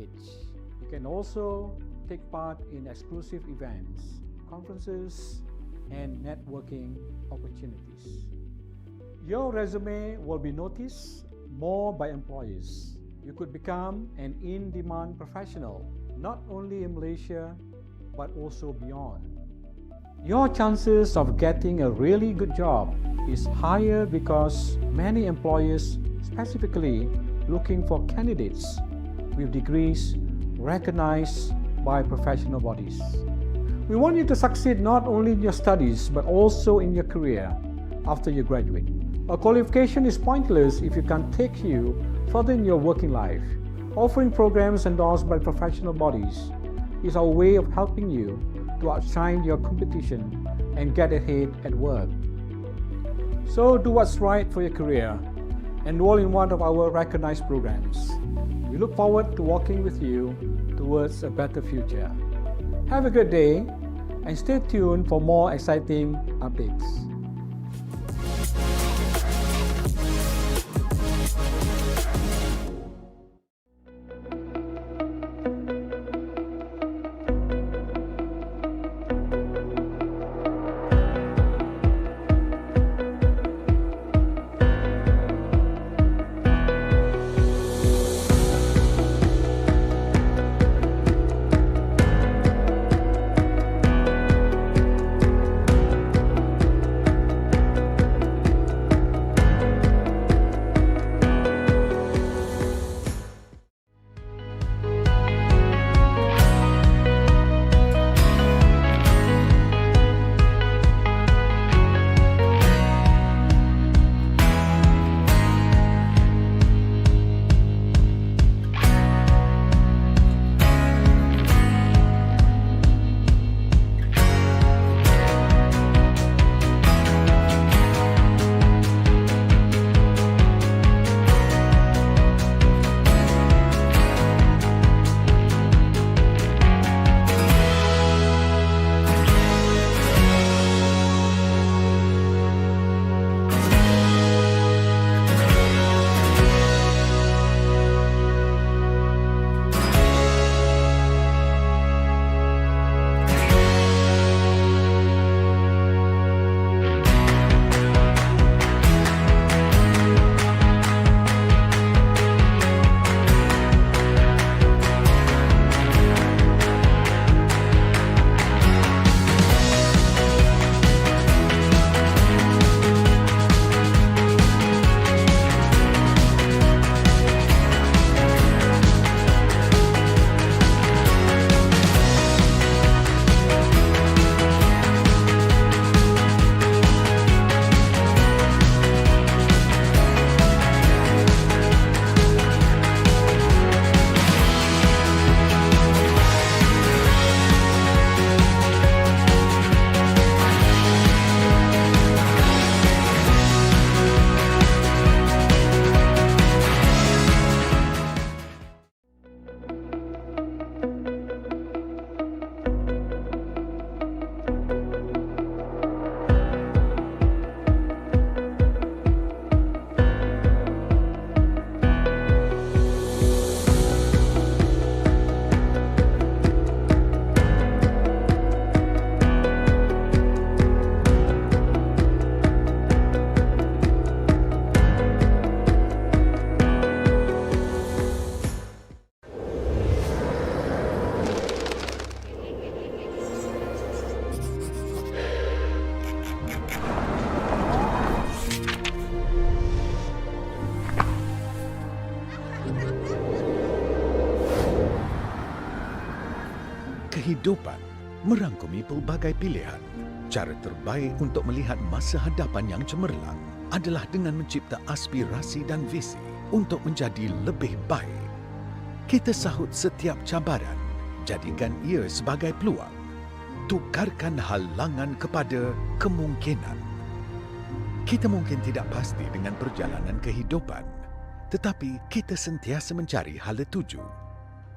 package. You can also take part in exclusive events, conferences, and networking opportunities. Your resume will be noticed more by employers. You could become an in-demand professional, not only in Malaysia, but also beyond. Your chances of getting a really good job is higher because many employers specifically looking for candidates with degrees recognized by professional bodies. We want you to succeed not only in your studies but also in your career after you graduate. A qualification is pointless if it can't take you further in your working life. Offering programs endorsed by professional bodies is our way of helping you to outshine your competition and get ahead at work. So do what's right for your career. Enroll in one of our recognized programs. We look forward to working with you towards a better future. Have a good day and stay tuned for more exciting updates. Kehidupan merangkumi pelbagai pilihan. Cara terbaik untuk melihat masa hadapan yang cemerlang adalah dengan mencipta aspirasi dan visi untuk menjadi lebih baik. Kita sahut setiap cabaran, jadikan ia sebagai peluang. Tukarkan halangan kepada kemungkinan. Kita mungkin tidak pasti dengan perjalanan kehidupan, tetapi kita sentiasa mencari hala tuju.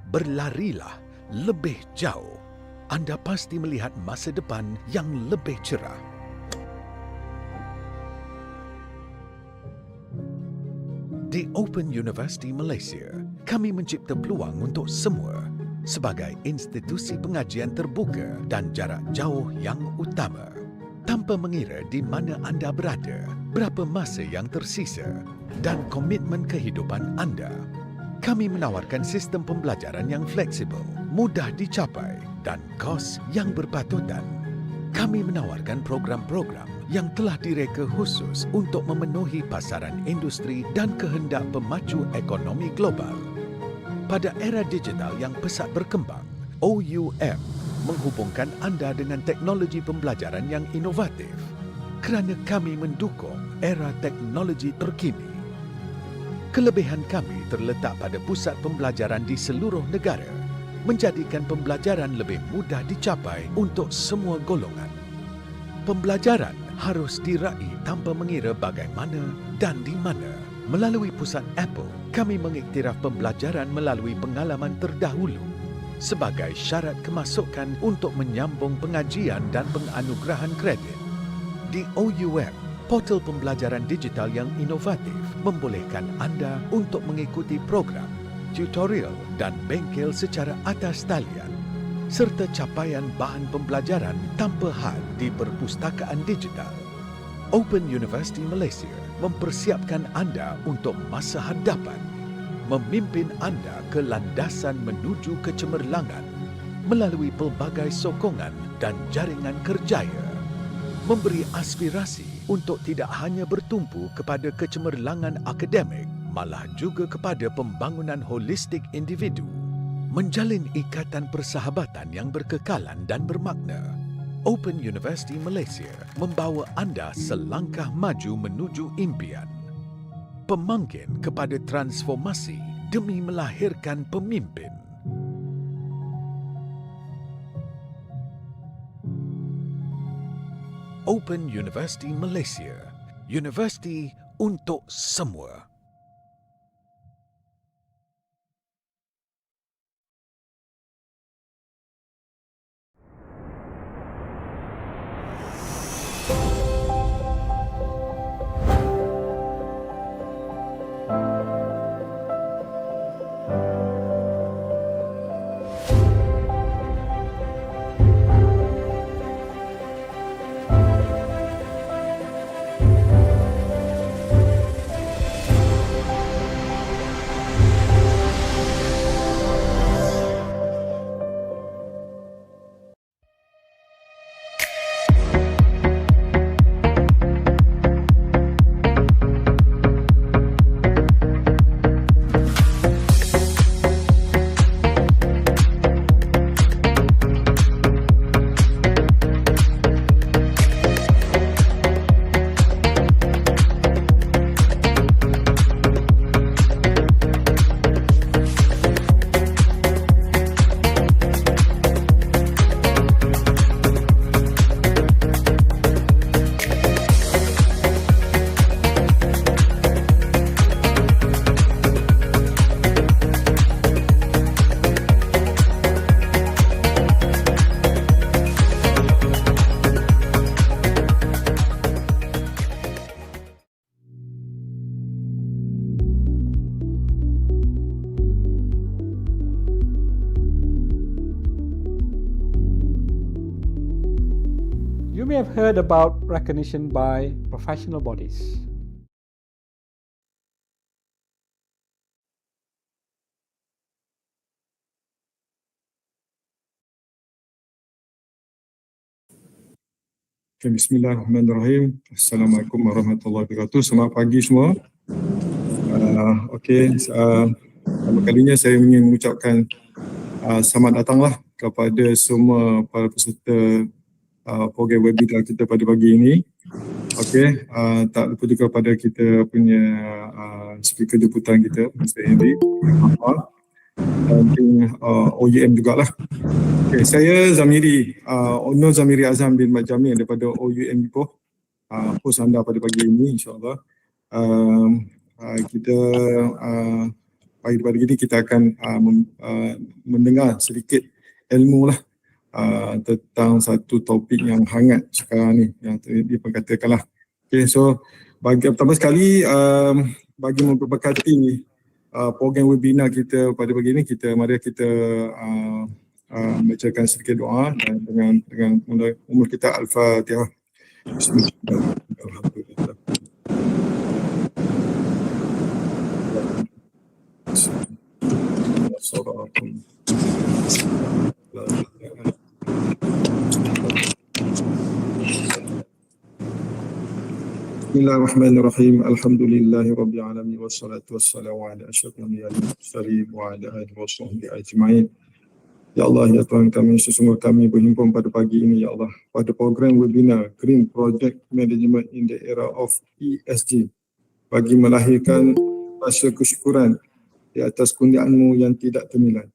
Berlarilah lebih jauh. Anda pasti melihat masa depan yang lebih cerah. Di Open University Malaysia, kami mencipta peluang untuk semua sebagai institusi pengajian terbuka dan jarak jauh yang utama. Tanpa mengira di mana anda berada, berapa masa yang tersisa dan komitmen kehidupan anda, kami menawarkan sistem pembelajaran yang fleksibel, mudah dicapai dan kos yang berpatutan. Kami menawarkan program-program yang telah direka khusus untuk memenuhi pasaran industri dan kehendak pemacu ekonomi global. Pada era digital yang pesat berkembang, OUM menghubungkan anda dengan teknologi pembelajaran yang inovatif kerana kami mendukung era teknologi terkini. Kelebihan kami terletak pada pusat pembelajaran di seluruh negara, menjadikan pembelajaran lebih mudah dicapai untuk semua golongan. Pembelajaran harus diraih tanpa mengira bagaimana dan di mana. Melalui pusat Apple, kami mengiktiraf pembelajaran melalui pengalaman terdahulu sebagai syarat kemasukan untuk menyambung pengajian dan penganugerahan kredit. Di OUM, portal pembelajaran digital yang inovatif membolehkan anda untuk mengikuti program, tutorial dan bengkel secara atas talian serta capaian bahan pembelajaran tanpa had di perpustakaan digital. Open University Malaysia mempersiapkan anda untuk masa hadapan, memimpin anda ke landasan menuju kecemerlangan melalui pelbagai sokongan dan jaringan kerjaya, memberi aspirasi untuk tidak hanya bertumpu kepada kecemerlangan akademik, malah juga kepada pembangunan holistik individu, menjalin ikatan persahabatan yang berkekalan dan bermakna. Open University Malaysia membawa anda selangkah maju menuju impian. Pemangkin kepada transformasi demi melahirkan pemimpin. Open University Malaysia, universiti untuk semua. You may have heard about recognition by professional bodies. Okay, Bismillahirrahmanirrahim. Assalamualaikum warahmatullahi wabarakatuh. Selamat pagi semua. Pertama kalinya saya ingin mengucapkan selamat datanglah kepada semua para peserta program webinar kita pada pagi ini. Okey, tak lupa juga pada kita punya speaker jemputan kita, Mr. Henry, dan OUM jugalah. Okay, saya Zamiri, Nur Zamiri Azam bin Mat Jamil daripada OUM Ipoh, host anda pada pagi ini insyaAllah. Kita pagi-pagi ini kita akan mendengar sedikit ilmu lah tentang satu topik yang hangat sekarang ni yang diperkatakanlah. Okay, so bagi pertama sekali bagi memperberkati program webinar kita pada pagi ini. Mari kita bacakan sedikit doa dan dengan umur kita Al-Fatihah. Bismillahirrahmanirrahim. Bismillahirrahmanirrahim. Alhamdulillahirabbil alamin wassalatu wassalamu ala asyrafil anbiya'i wal mursalin wa ala alihi washabbihi ajma'in. Ya Allah, ya Tuhan kami, sesungguhnya kami berhimpun pada pagi ini ya Allah pada program webinar Green Project Management in the Era of ESG bagi melahirkan rasa kesyukuran di atas kurniaan-Mu yang tidak ternilai.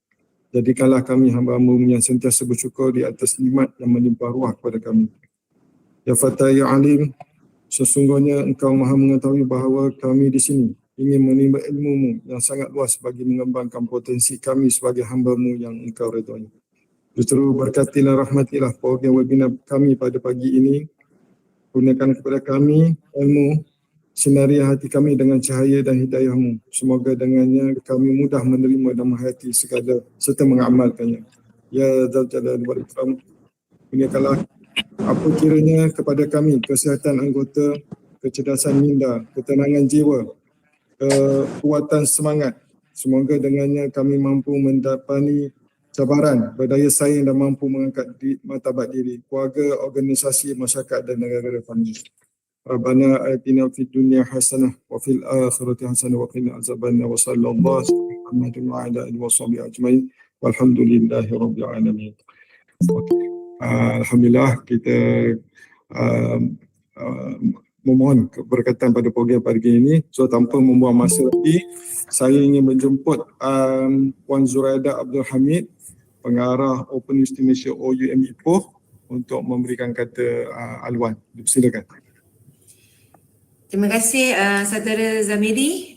Jadikanlah kami hamba-Mu yang sentiasa bersyukur di atas nikmat yang melimpah ruah kepada kami. Ya Fatah ya Alim, sesungguhnya Engkau Maha mengetahui bahawa kami di sini ingin menimba ilmu-Mu yang sangat luas bagi mengembangkan potensi kami sebagai hamba-Mu yang Engkau redai. Justru berkatilah, rahmatilah program webinar kami pada pagi ini. Gunakan kepada kami ilmu, sinari hati kami dengan cahaya dan hidayah-Mu. Semoga dengannya kami mudah menerima dan menghayati segala serta mengamalkannya. Ya Dzal Jalali wal Ikram, berikanlah apa kiranya kepada kami kesihatan anggota, kecerdasan minda, ketenangan jiwa, kekuatan semangat. Semoga dengannya kami mampu mendapati cabaran, berdaya saing dan mampu mengangkat martabat diri, keluarga, organisasi, masyarakat dan negara kami. Rabbana atina fid dunya hasanah wa fil akhirati hasanah wa qina azabannar wa sallallahu alaihi wa ala alihi washabbihi ajmain walhamdulillahi rabbil alamin. Alhamdulillah, kita memohon keberkatan pada program pagi ini. So tanpa membuang masa lagi, saya ingin menjemput Puan Zuraida Abdul Hamid, pengarah Open University Malaysia OUM Ipoh, untuk memberikan kata aluan. Silakan. Terima kasih Saudara Zamiri.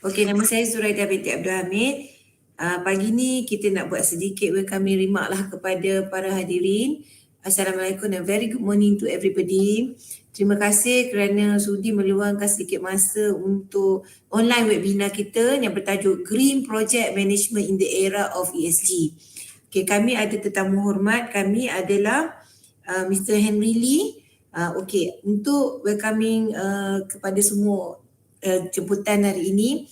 Okey, nama saya Zuraida binti Abdul Hamid. Pagi ni kita nak buat sedikit welcome remark lah kepada para hadirin. Assalamualaikum and very good morning to everybody. Terima kasih kerana sudi meluangkan sedikit masa untuk online webinar kita yang bertajuk Green Project Management in the Era of ESG. Okay, kami ada tetamu hormat. Kami adalah Mr. Henry Lee. Okay, untuk welcoming kepada semua jemputan hari ini,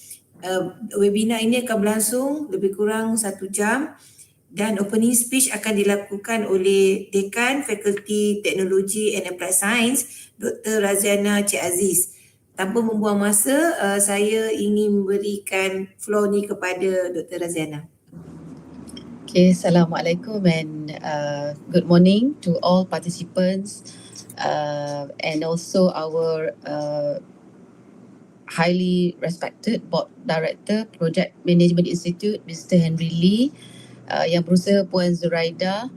webinar ini akan berlangsung lebih kurang 1 jam. Dan opening speech akan dilakukan oleh Dekan Fakulti Teknologi and Applied Science, Dr. Raziana Cik Aziz. Tanpa membuang masa, saya ingin memberikan floor ni kepada Dr. Raziana. Okay, Assalamualaikum and good morning to all participants and also our highly respected Board Director Project Management Institute, Mr. Henry Lee, yang berusaha Puan Zuraida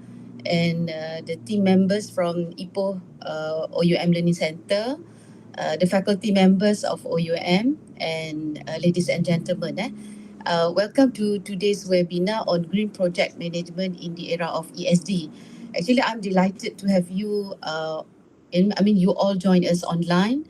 and the team members from Ipoh OUM Learning Center, the faculty members of OUM and ladies and gentlemen. Welcome to today's webinar on Green Project Management in the Era of ESG. Actually, I'm delighted to have you, you all join us online,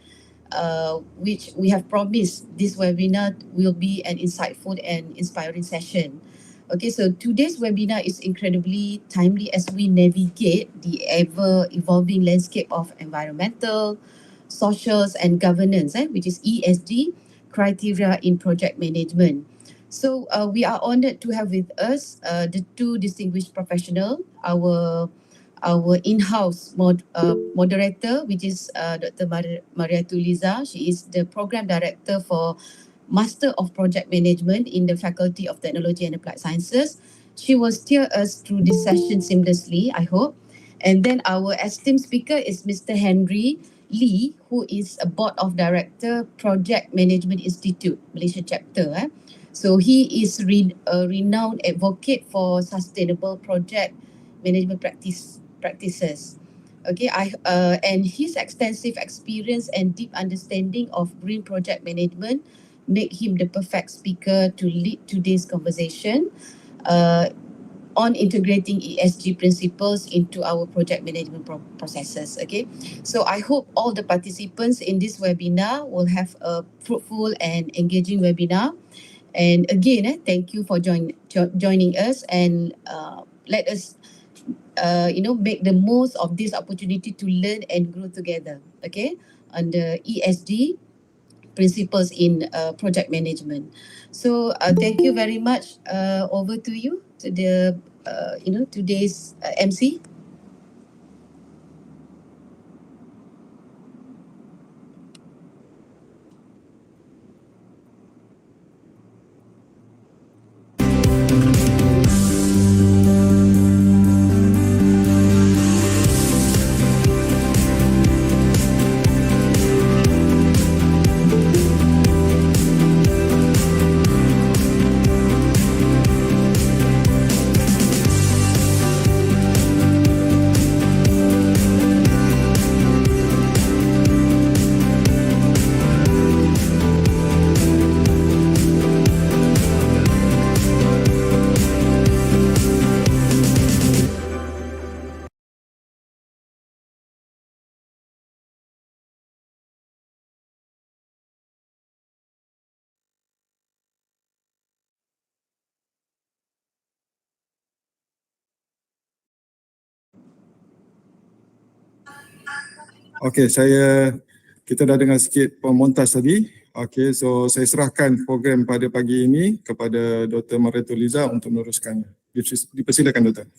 which we have promised this webinar will be an insightful and inspiring session. Okay, so today's webinar is incredibly timely as we navigate the ever-evolving landscape of environmental, social and governance, which is ESG criteria in project management. So we are honored to have with us the two distinguished professionals, our in-house moderator, which is Dr. Mariatul Liza. She is the Program Director for Master of Project Management in the Faculty of Technology and Applied Sciences. She will steer us through this session seamlessly, I hope. And then our esteemed speaker is Mr. Henry Lee, who is a Board of Director, Project Management Institute, Malaysia chapter. So he is a renowned advocate for sustainable project management practices. Okay, and his extensive experience and deep understanding of green project management make him the perfect speaker to lead today's conversation on integrating ESG principles into our project management processes. Okay, so I hope all the participants in this webinar will have a fruitful and engaging webinar. And again, thank you for joining us, and let us make the most of this opportunity to learn and grow together. Okay, under ESG principles in project management. So thank you very much. Over to you, to the today's MC. Okey, kita dah dengar sikit pemontas tadi. Okey, so saya serahkan program pada pagi ini kepada Dr. Mariatul Liza untuk meneruskannya. Dipersilakan Dr.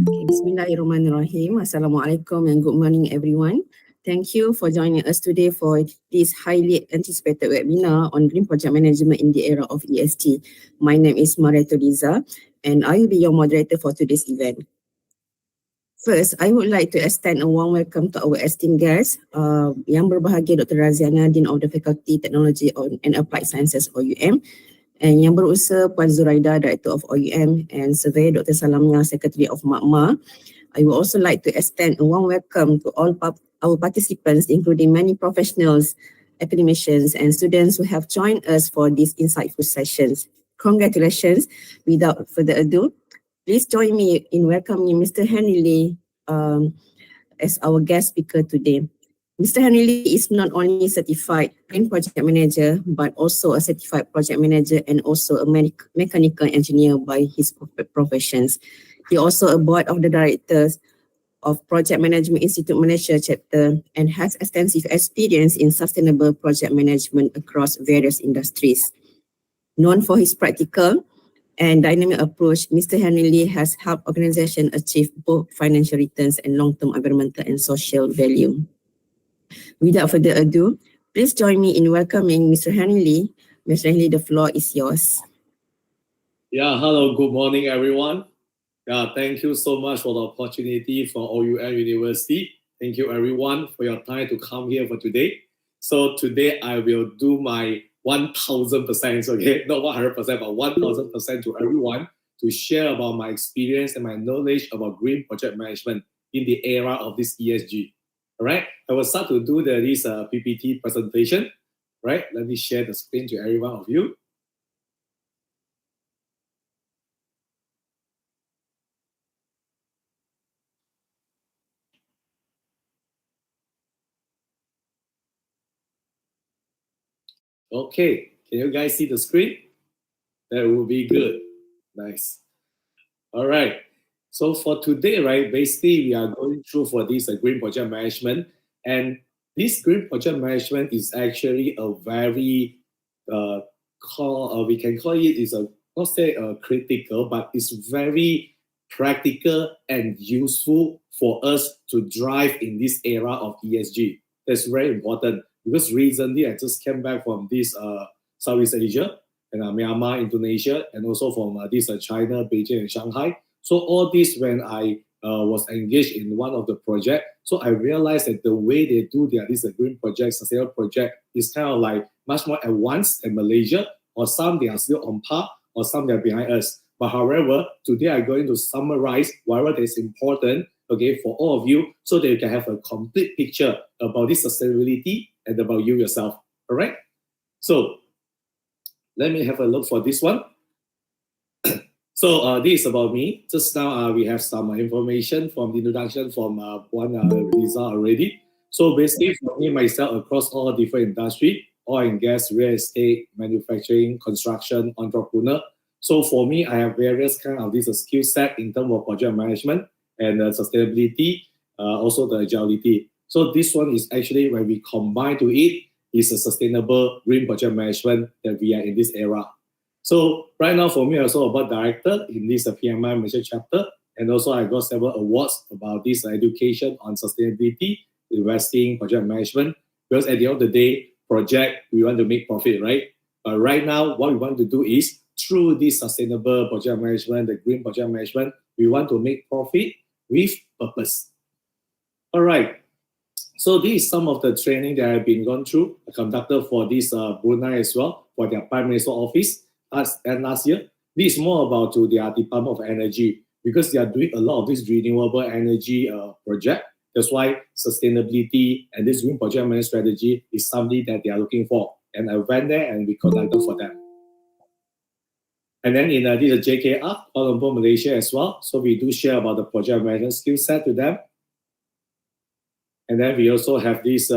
Okay, Bismillahirrahmanirrahim. Assalamualaikum and good morning everyone. Thank you for joining us today for this highly anticipated webinar on green project management in the era of ESG. My name is Mariatul Liza and I will be your moderator for today's event. First, I would like to extend a warm welcome to our esteemed guests, Yang Berbahagia Dr. Raziana, Dean of the Faculty Technology and Applied Sciences OUM, and Yang Berusaha Puan Zuraida, Director of OUM, and Surveyor Dr. Salamia, Secretary of MAPMA. I would also like to extend a warm welcome to all our participants, including many professionals, academicians, and students who have joined us for these insightful sessions. Congratulations. Without further ado, please join me in welcoming Mr. Henry Lee as our guest speaker today. Mr. Henry Lee is not only a certified green project manager, but also a certified project manager and also a mechanical engineer by his professions. He also a board of the directors of Project Management Institute Malaysia chapter and has extensive experience in sustainable project management across various industries. Known for his practical and dynamic approach, Mr. Henry Lee has helped organizations achieve both financial returns and long-term environmental and social value. Without further ado, please join me in welcoming Mr. Henry Lee. Mr. Henry Lee, the floor is yours. Yeah, hello, good morning, everyone. Thank you so much for the opportunity for OUM University. Thank you, everyone, for your time to come here for today. So today I will do my 1000%, okay, not 100%, but 1000% to everyone to share about my experience and my knowledge about green project management in the era of this ESG. All right, I will start to do this PPT presentation. Right, let me share the screen to every one of you. Okay, can you guys see the screen? That will be good. Nice. All right. So for today, right, basically we are going through for this green project management, and this green project management is actually a very we can call it is a not say critical, but it's very practical and useful for us to drive in this era of ESG. That's very important because recently I just came back from this Southeast Asia and Myanmar, Indonesia, and also from this China, Beijing, and Shanghai. So all this when I was engaged in one of the project, so I realized that the way they do this green project, sustainable project is kind of like much more advanced than Malaysia, or some they are still on par, or some they are behind us. But however, today I'm going to summarize whatever that is important, okay, for all of you, so that you can have a complete picture about this sustainability and about you yourself. All right. So let me have a look for this one. So this is about me. Just now we have some information from the introduction from Liza already. So basically for me, myself, across all different industry, oil and gas, real estate, manufacturing, construction, entrepreneur. So for me, I have various kind of this skill set in terms of project management and sustainability, also the agility. So this one is actually when we combine to it, is a sustainable green project management that we are in this era. So right now for me, also about director in this PMI Malaysia chapter, and also I got several awards about this education on sustainability, investing, project management, because at the end of the day, project, we want to make profit, right? But right now, what we want to do is through this sustainable project management, the green project management, we want to make profit with purpose. All right. So this is some of the training that I've been gone through, conducted for this Brunei as well, for their Prime Minister office and last year. This is more about to their Department of Energy, because they are doing a lot of this renewable energy project. That's why sustainability and this green project management strategy is something that they are looking for. And I went there and we conducted for them. And then in this JKR, Kuala Lumpur, Malaysia as well. So we do share about the project management skill set to them. And then we also have this,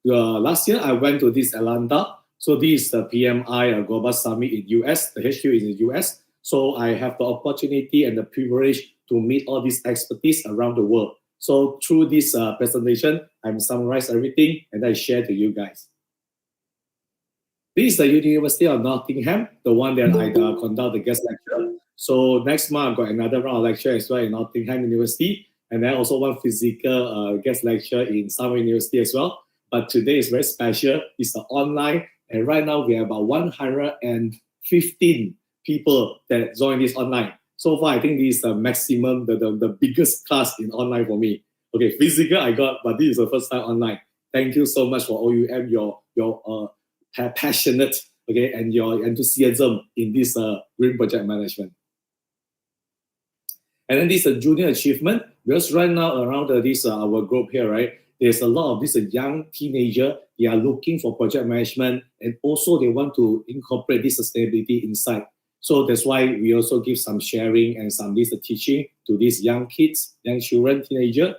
last year I went to this Atlanta. So this is the PMI Global Summit in US, the HQ is in US. So I have the opportunity and the privilege to meet all these expertise around the world. So through this presentation, I'm summarize everything and I share to you guys. This is the University of Nottingham, the one that I conduct the guest lecture. So next month I've got another round of lecture as well in Nottingham University. And then also one physical guest lecture in Summer University as well. But today is very special. It's the online. And right now we have about 115 people that join this online. So far, I think this is the maximum, the biggest class in online for me. Okay, physical I got, but this is the first time online. Thank you so much for OUM, your passionate, okay, and your enthusiasm in this green project management. And then this is a junior achievement, because right now around this our group here, right, there's a lot of this young teenager, they are looking for project management, and also they want to incorporate this sustainability inside. So that's why we also give some sharing and some this teaching to these young kids, young children, teenager.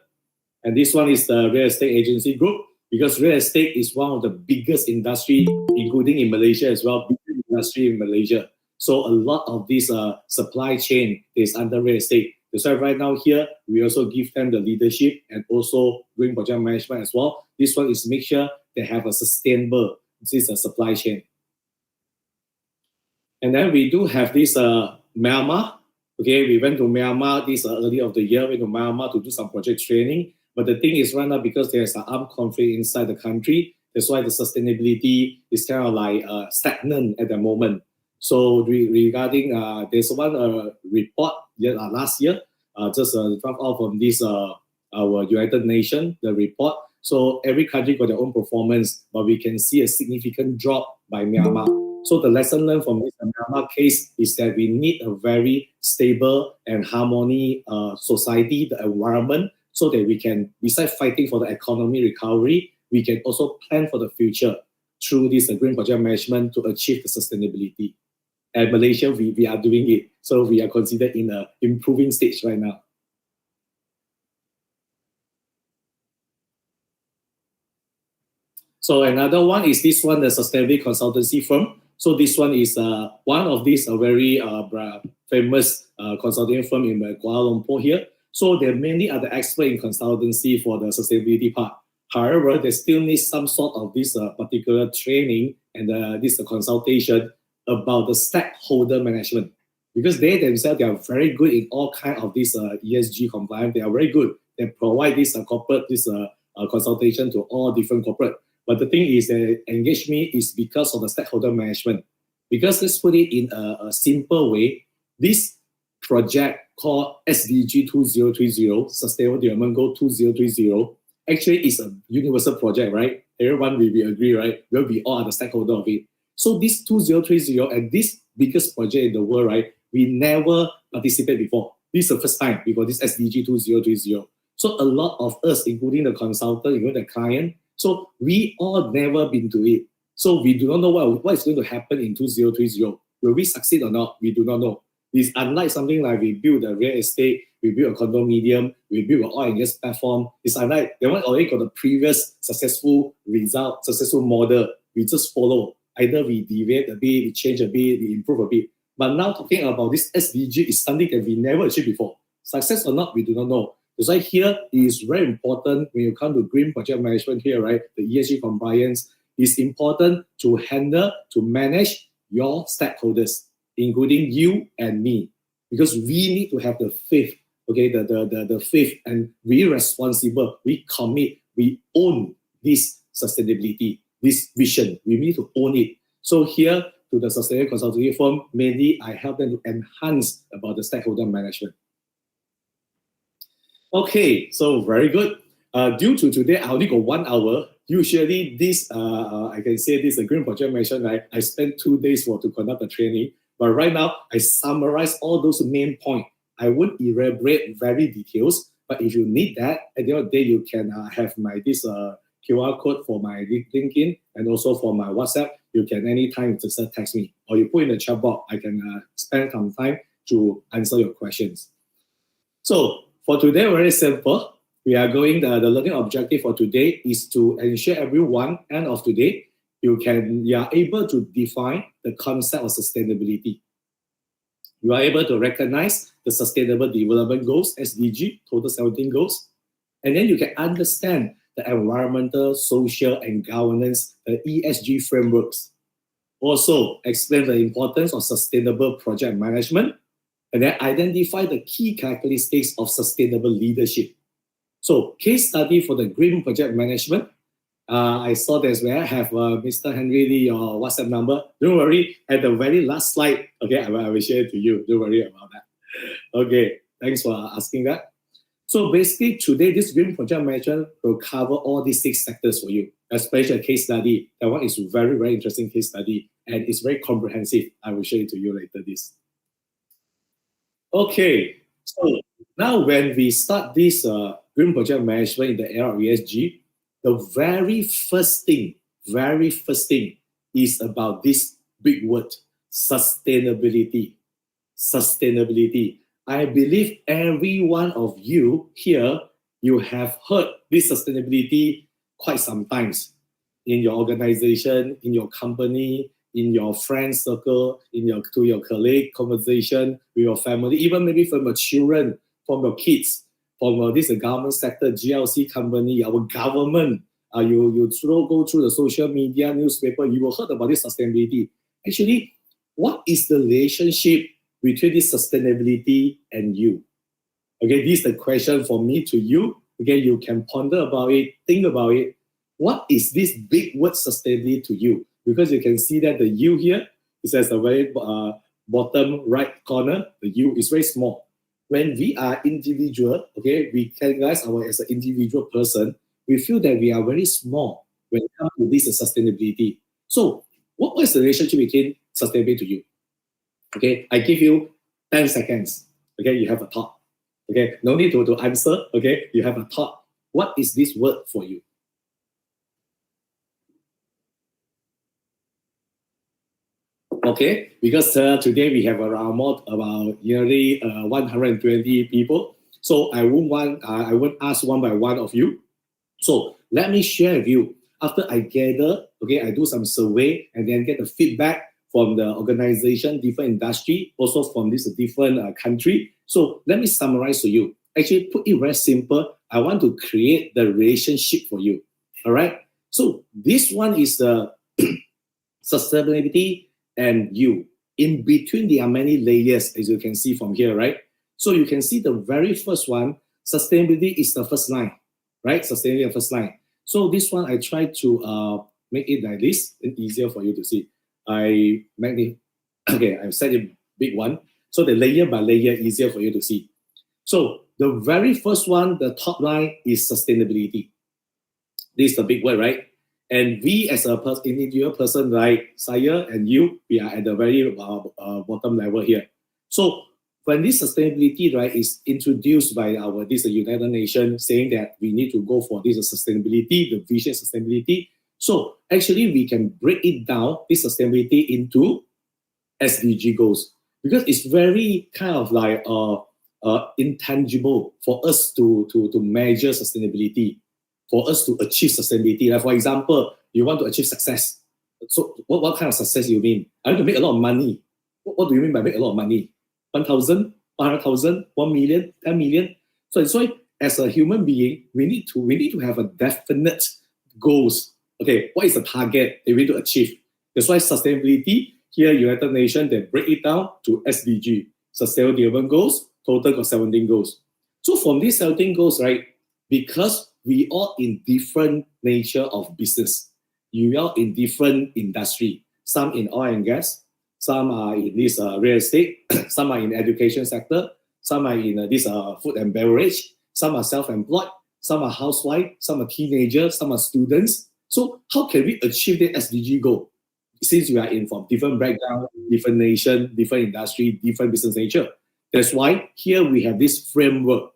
And this one is the real estate agency group, because real estate is one of the biggest industry, including in Malaysia as well, biggest industry in Malaysia. So a lot of this supply chain is under real estate. That's why right now here, we also give them the leadership and also green project management as well. This one is make sure they have a sustainable supply chain. And then we do have this Myanmar. Okay, we went to Myanmar this early of the year, went to Myanmar to do some project training. But the thing is right now, because there's an armed conflict inside the country, that's why the sustainability is kind of like stagnant at the moment. So regarding, there's one report last year, just dropped out from this, our United Nations, the report. So every country got their own performance, but we can see a significant drop by Myanmar. So the lesson learned from this Myanmar case is that we need a very stable and harmony society, the environment, so that we can, besides fighting for the economy recovery, we can also plan for the future through this green project management to achieve the sustainability. At Malaysia, we are doing it. So we are considered in an improving stage right now. So another one is this one, the sustainability consultancy firm. So this one is one of these very famous consulting firm in Kuala Lumpur here. So they mainly are the expert in consultancy for the sustainability part. However, they still need some sort of this particular training and this consultation about the stakeholder management, because they themselves, they are very good in all kind of this ESG compliance. They are very good. They provide this corporate consultation to all different corporate. But the thing is, they engage me is because of the stakeholder management. Because let's put it in a simple way, this project called SDG 2030, Sustainable Development Goal 2030, actually is a universal project, right? Everyone will agree, right? Well, we all are the stakeholder of it. So this 2030 and this biggest project in the world, right? We never participated before. This is the first time we got this SDG 2030. So a lot of us, including the consultant, including the client, so we all never been to it. So we do not know what is going to happen in 2030. Will we succeed or not? We do not know. It's unlike something like we build a real estate, we build a condominium, we build an oil and gas platform. It's unlike that one already got the previous successful result, successful model. We just follow. Either we deviate a bit, we change a bit, we improve a bit. But now talking about this SDG is something that we never achieved before. Success or not, we do not know. That's why here it is very important when you come to green project management here, right? The ESG compliance is important to handle, to manage your stakeholders, including you and me, because we need to have the faith, okay, the faith, and we responsible, we commit, we own this sustainability, this vision. We need to own it. So here to the sustainable consulting firm, mainly I help them to enhance about the stakeholder management. Okay, so very good. Due to today, I only got 1 hour. Usually this, I can say this, the green project management, I spent 2 days to conduct the training. But right now, I summarize all those main points. I won't elaborate very details, but if you need that, at the end of the day, you can have this QR code for my LinkedIn and also for my WhatsApp. You can anytime just text me or you put in the chat box. I can spend some time to answer your questions. So for today, very simple. We are going, the learning objective for today is to ensure everyone, end of today, you are able to define the concept of sustainability. You are able to recognize the Sustainable Development Goals, SDG, total 17 goals. And then you can understand the environmental, social, and governance, the ESG frameworks. Also, explain the importance of sustainable project management, and then identify the key characteristics of sustainable leadership. So, case study for the green project management. I saw this where I have Mr. Henry Lee, your WhatsApp number. Don't worry, at the very last slide, okay, I will share it to you. Don't worry about that. Okay, thanks for asking that. So basically today, this green project management will cover all these 6 sectors for you, especially a case study. That one is a very, very interesting case study and it's very comprehensive. I will share it to you later this. Okay, so now when we start this green project management in the era of ESG, the very first thing is about this big word, sustainability. Sustainability. I believe every one of you here, you have heard this sustainability quite sometimes in your organization, in your company, in your friend circle, to your colleague conversation with your family, even maybe from your children, from your kids, from this government sector, GLC company, our government. You go through the social media, newspaper, you will heard about this sustainability. Actually, what is the relationship between this sustainability and you? Okay, this is the question for me to you. Okay, you can ponder about it, think about it. What is this big word sustainability to you? Because you can see that the U here is at the very bottom right corner. The U is very small. When we are individual, okay, we categorize as an individual person, we feel that we are very small when it comes to this sustainability. So, what is the relationship between sustainability to you? Okay, I give you 10 seconds. Okay, you have a thought. Okay, no need to answer. Okay, you have a thought. What is this word for you? Okay, because today we have around about nearly 120 people. So I won't ask one by one of you. So let me share with you. After I gather, okay, I do some survey and then get the feedback from the organization, different industry, also from this different country. So let me summarize to you. Actually, put it very simple. I want to create the relationship for you. All right. So this one is the sustainability and you. In between, there are many layers, as you can see from here, right? So you can see the very first one, sustainability is the first line, right? Sustainability is the first line. So this one, I try to make it like this, and easier for you to see. I set a big one. So the layer by layer, easier for you to see. So the very first one, the top line is sustainability. This is the big word, right? And we as a individual person like Saya and you, we are at the very bottom level here. So when this sustainability, right, is introduced by this United Nations saying that we need to go for this sustainability, the vision sustainability. So actually we can break it down, this sustainability, into SDG goals. because it's very kind of like intangible for us to measure sustainability, for us to achieve sustainability. Like for example, you want to achieve success. So what kind of success you mean? I want to make a lot of money. What do you mean by make a lot of money? 1,000, 100,000, 1 million, 10 million. So that's why as a human being, we need to have a definite goals. Okay, what is the target that we need to achieve? That's why sustainability, here United Nations, they break it down to SDG, Sustainable Development Goals, total got 17 goals. So from these 17 goals, right, because we are in different nature of business, you are in different industry, some in oil and gas, some are in this real estate, some are in education sector, some are in this food and beverage, some are self-employed, some are housewife, some are teenagers, some are students. So how can we achieve the SDG goal? Since we are in from different background, different nation, different industry, different business nature. That's why here we have this framework.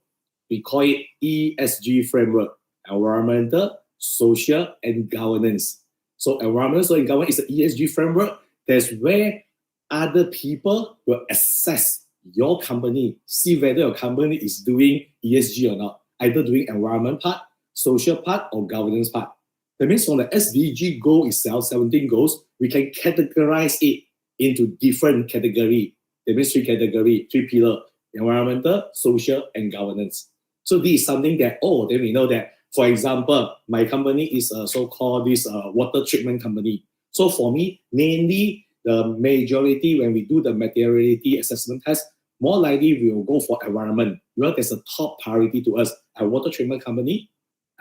We call it ESG framework, environmental, social, and governance. So environmental, social, and governance is the ESG framework. That's where other people will assess your company, see whether your company is doing ESG or not, either doing environment part, social part, or governance part. That means from the SDG goal itself, 17 goals, we can categorize it into different categories. That means 3 categories, 3 pillars: environmental, social, and governance. So this is something that, then we know that, for example, my company is a so-called this water treatment company. So for me, mainly the majority, when we do the materiality assessment test, more likely we will go for environment. Because that's a top priority to us. A water treatment company,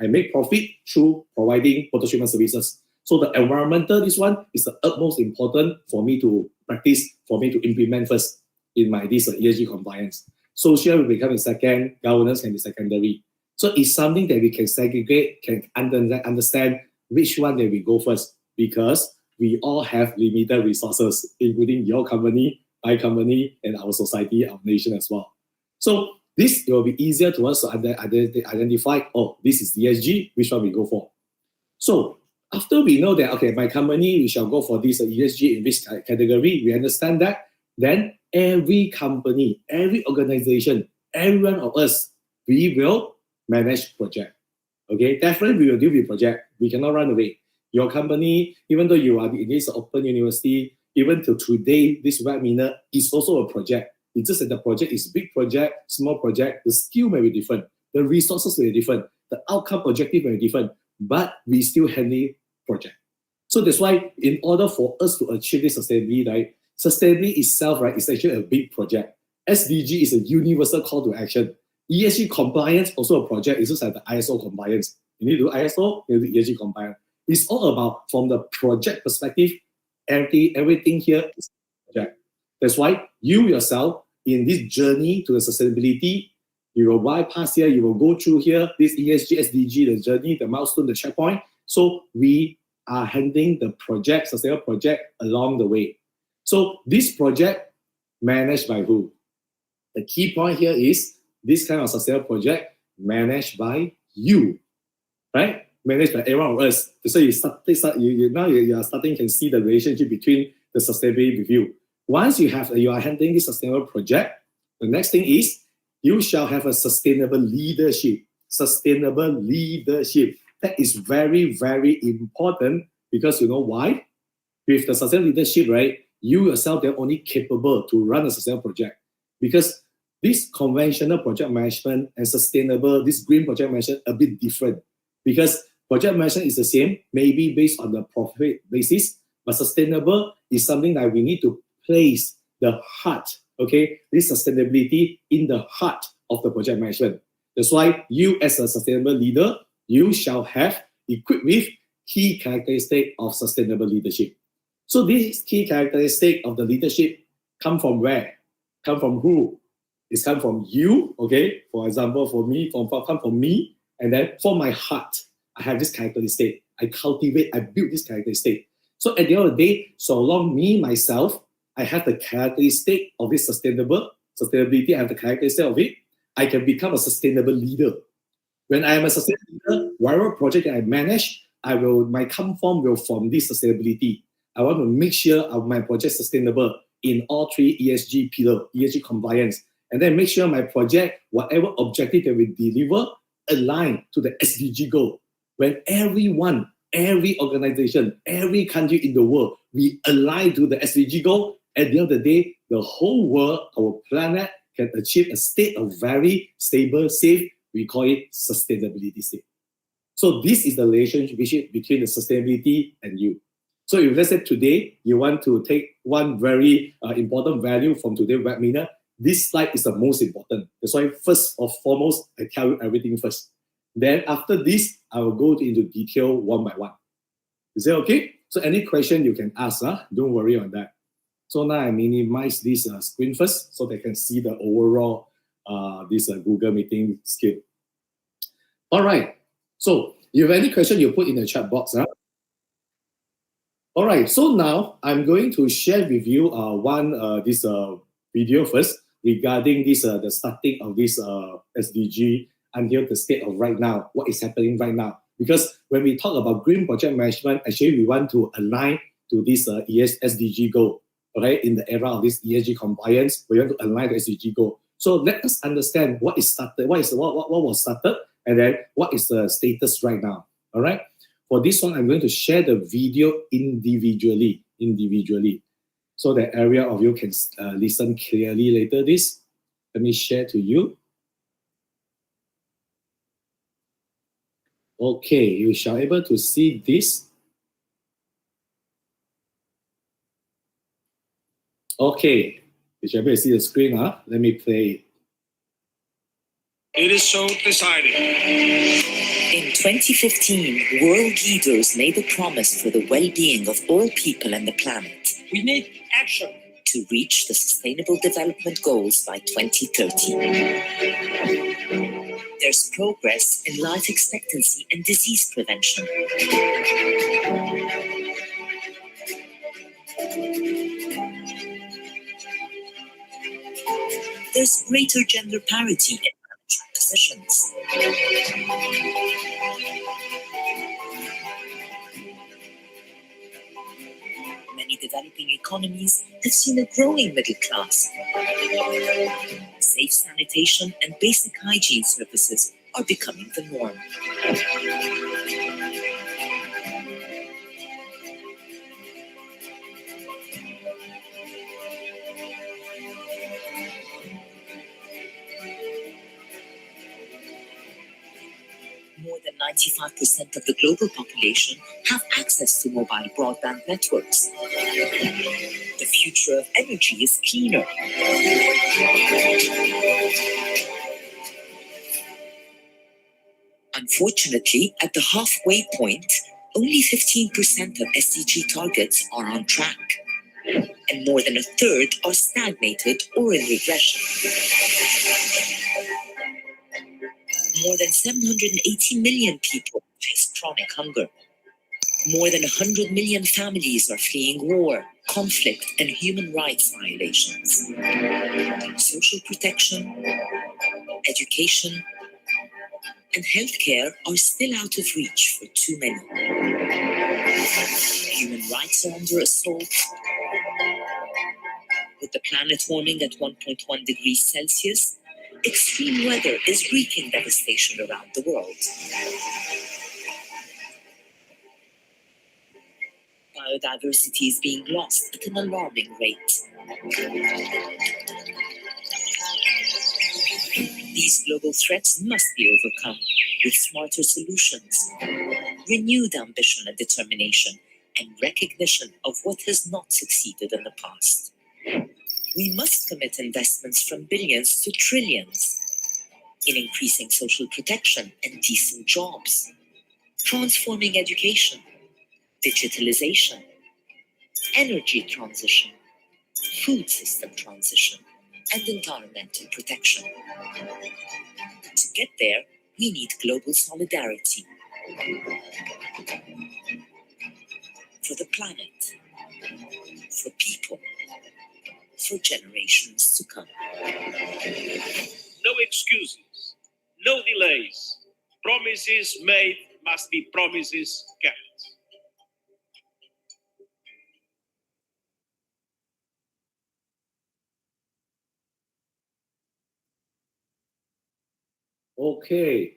I make profit through providing water treatment services. So the environmental, this one is the utmost important for me to practice, for me to implement first in my this ESG compliance. Social will become a second, governance can be secondary. So it's something that we can segregate, can understand which one that we go first, because we all have limited resources, including your company, my company, and our society, our nation as well. So this will be easier to us to identify, this is ESG, which one we go for. So after we know that, okay, my company, we shall go for this ESG in this category, we understand that, then every company, every organization, every one of us, we will manage project. Okay, definitely we will deal with project. We cannot run away. Your company, even though you are in this open university, even till today, this webinar is also a project. It's just that the project is big project, small project, the skill may be different, the resources may be different, the outcome objective may be different, but we still handle project. So that's why in order for us to achieve this sustainability, right, sustainability itself, right, is actually a big project. SDG is a universal call to action. ESG compliance, also a project, it's just like the ISO compliance. You need to do ISO, you need to do ESG compliance. It's all about, from the project perspective, everything here is a project. That's why you yourself, in this journey to the sustainability, you will bypass here, you will go through here, this ESG, SDG, the journey, the milestone, the checkpoint. So we are handling the project, sustainable project along the way. So this project managed by who? The key point here is this kind of sustainable project managed by you, right? Managed by every one of us. So you are starting to see the relationship between the sustainability review. Once you are handling this sustainable project, the next thing is you shall have a sustainable leadership. Sustainable leadership. That is very, very important, because you know why? With the sustainable leadership, right, you yourself are only capable to run a sustainable project. Because this conventional project management and sustainable, this green project management, a bit different. Because project management is the same, maybe based on the profit basis, but sustainable is something that we need to place the heart, okay, this sustainability in the heart of the project management. That's why you as a sustainable leader, you shall have equipped with key characteristic of sustainable leadership. So this key characteristic of the leadership come from where? Come from who? It's come from you, okay? For example, for me, come from me, and then for my heart, I have this characteristic. I cultivate, I build this characteristic. So at the end of the day, so long me, myself, I have the characteristic of this sustainability, I have the characteristic of it, I can become a sustainable leader. When I am a sustainable leader, whatever project that I manage, my come form will form this sustainability. I want to make sure my project is sustainable. in all three ESG pillars, ESG compliance, and then make sure my project, whatever objective that we deliver, align to the SDG goal. When everyone, every organization, every country in the world, we align to the SDG goal, at the end of the day, the whole world, our planet, can achieve a state of very stable, safe, we call it sustainability state. So this is the relationship between the sustainability and you. So if let's say today, you want to take one very important value from today's webinar, this slide is the most important. That's why first or foremost, I tell you everything first. Then after this, I will go into detail one by one. Is that okay? So any question you can ask, don't worry on that. So now I minimize this screen first so they can see the overall this Google Meeting skill. All right. So if you have any question, you put in the chat box. All right. So now I'm going to share with you this video first regarding this the starting of this SDG until the state of right now, what is happening right now. Because when we talk about green project management, actually we want to align to this SDG goal. Okay, in the era of this ESG compliance, we want to align the SDG goal. So let us understand what is started, what was started, and then what is the status right now. All right. For this one, I'm going to share the video individually, so that area of you can listen clearly later. This, let me share to you. Okay, you shall be able to see this. Okay, you shall be able to see the screen. Let me play it. It is so decided. In 2015, world leaders made a promise for the well-being of all people and the planet. We need action to reach the Sustainable Development Goals by 2030. There's progress in life expectancy and disease prevention. There's greater gender parity in management positions. Many developing economies have seen a growing middle class. Safe sanitation and basic hygiene services are becoming the norm. More than 95% of the global population have access to mobile broadband networks. The future of energy is cleaner. Unfortunately, at the halfway point, only 15% of SDG targets are on track, and more than a third are stagnated or in regression. More than 780 million people face chronic hunger. More than 100 million families are fleeing war, conflict, and human rights violations. Social protection, education, and healthcare are still out of reach for too many. Human rights are under assault. With the planet warming at 1.1 degrees Celsius, extreme weather is wreaking devastation around the world. Biodiversity is being lost at an alarming rate. These global threats must be overcome with smarter solutions, renewed ambition and determination, and recognition of what has not succeeded in the past. We must commit investments from billions to trillions in increasing social protection and decent jobs, transforming education, digitalization, energy transition, food system transition, and environmental protection. To get there, we need global solidarity for the planet, for people, for generations to come. No excuses, no delays. Promises made must be promises kept. Okay.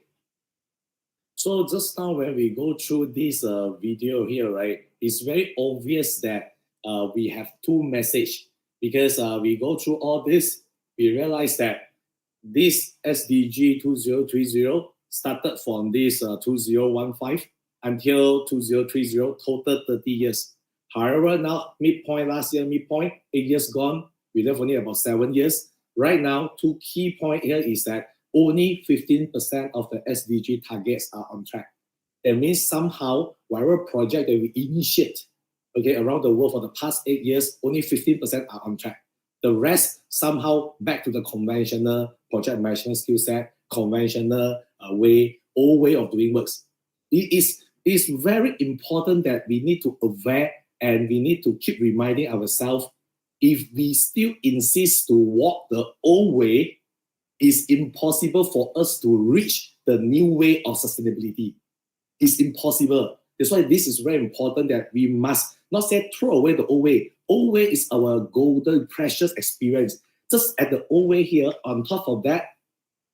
So just now when we go through this video here, right, it's very obvious that we have two messages because we go through all this, we realize that this SDG 2030 started from this 2015 until 2030, total 30 years. However, now midpoint last year, midpoint, 8 years gone, we left only about 7 years. Right now, two key points here is that only 15% of the SDG targets are on track. That means somehow, whatever project that we initiate, okay, around the world for the past 8 years, only 15% are on track. The rest somehow back to the conventional project management skill set, conventional old way of doing works. It is very important that we need to aware and we need to keep reminding ourselves, if we still insist to walk the old way, it's impossible for us to reach the new way of sustainability. It's impossible. That's why this is very important that we must not say throw away the old way. Old way is our golden, precious experience. Just at the old way here, on top of that,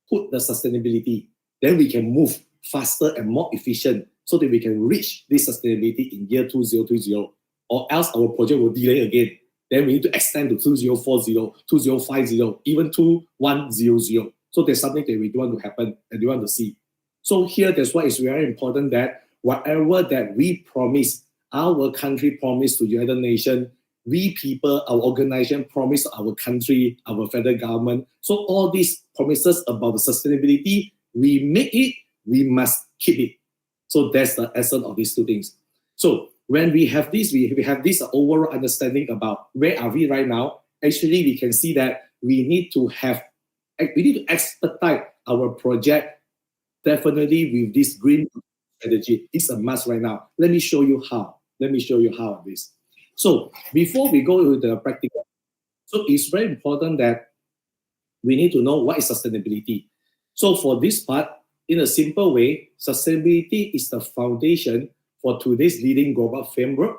put the sustainability. Then we can move faster and more efficient so that we can reach this sustainability in year 2030. Or else our project will delay again. Then we need to extend to 2040, 2050, even 2100. So there's something that we don't want to happen and we want to see. So here, that's why it's very important that whatever that we promise, our country promised to the other nation, we people, our organization promise our country, our federal government. So all these promises about the sustainability, we make it, we must keep it. So that's the essence of these two things. So when we have this, we have this overall understanding about where are we right now. Actually, we can see that we need to expedite our project definitely with this green strategy. It's a must right now. Let me show you how. This. So before we go to the practical, so it's very important that we need to know what is sustainability. So for this part, in a simple way, sustainability is the foundation for today's leading global framework.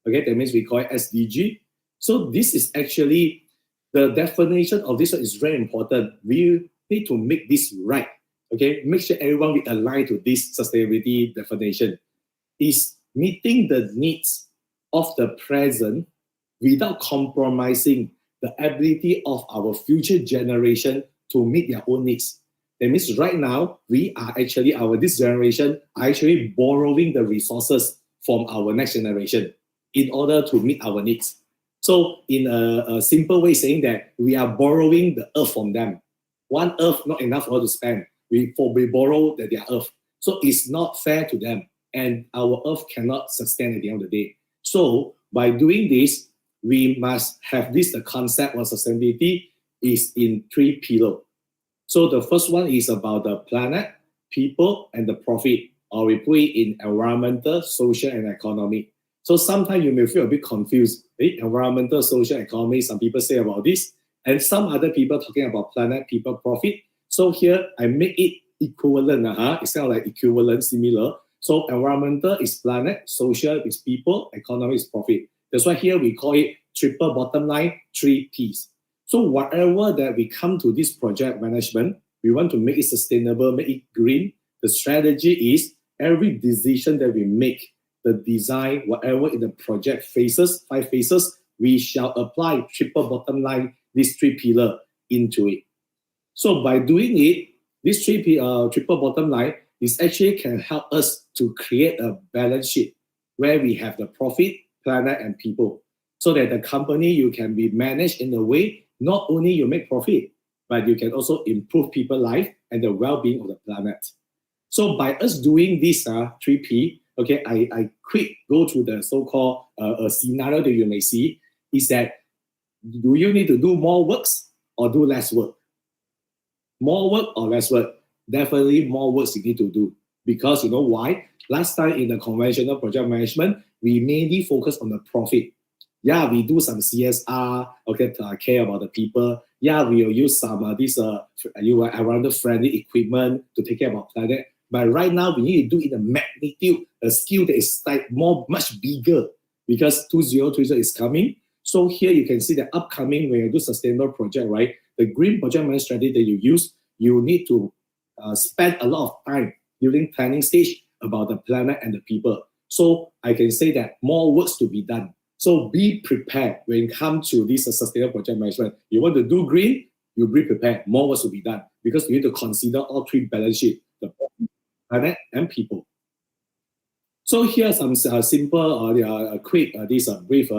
Okay, that means we call it SDG. So this is actually, the definition of this is very important. We need to make this right. Okay, make sure everyone will align to this sustainability definition. Is meeting the needs of the present without compromising the ability of our future generation to meet their own needs. That means right now, we are actually, this generation are actually borrowing the resources from our next generation in order to meet our needs. So in a simple way saying that we are borrowing the earth from them. One earth, not enough for us to spend. We borrow their earth. So it's not fair to them. And our earth cannot sustain at the end of the day. So by doing this, we must have this, the concept of sustainability is in 3 pillars. So the first one is about the planet, people, and the profit. Or we put it in environmental, social, and economic. So sometimes you may feel a bit confused. Environmental, social, economy, some people say about this. And some other people talking about planet, people, profit. So here I make it equivalent. It's kind of like equivalent, similar. So environmental is planet, social is people, economic is profit. That's why here we call it triple bottom line, 3 Ps. So whatever that we come to this project management, we want to make it sustainable, make it green. The strategy is every decision that we make, the design, whatever in the project phases, 5 phases, we shall apply triple bottom line, these 3 pillars into it. So by doing it, this triple bottom line is actually can help us to create a balance sheet where we have the profit, planet, and people. So that the company, you can be managed in a way, not only you make profit, but you can also improve people's life and the well-being of the planet. So by us doing this 3P, okay, I quick go to the so-called scenario that you may see, is that do you need to do more works or do less work? More work or less work? Definitely more works you need to do. Because you know why? Last time in the conventional project management, we mainly focus on the profit. Yeah, we do some CSR, okay, to care about the people. Yeah, we will use some environmental friendly equipment to take care about planet. But right now, we need to do it in a magnitude, a scale that is much bigger because 2030 is coming. So here you can see the upcoming, when you do sustainable project, right? The green project management strategy that you use, you need to spend a lot of time during planning stage about the planet and the people. So I can say that more works to be done. So be prepared when it comes to this sustainable project management. You want to do green, you be prepared. More works to be done because you need to consider all three balance sheet, the planet and people. So here's some simple, quick, brief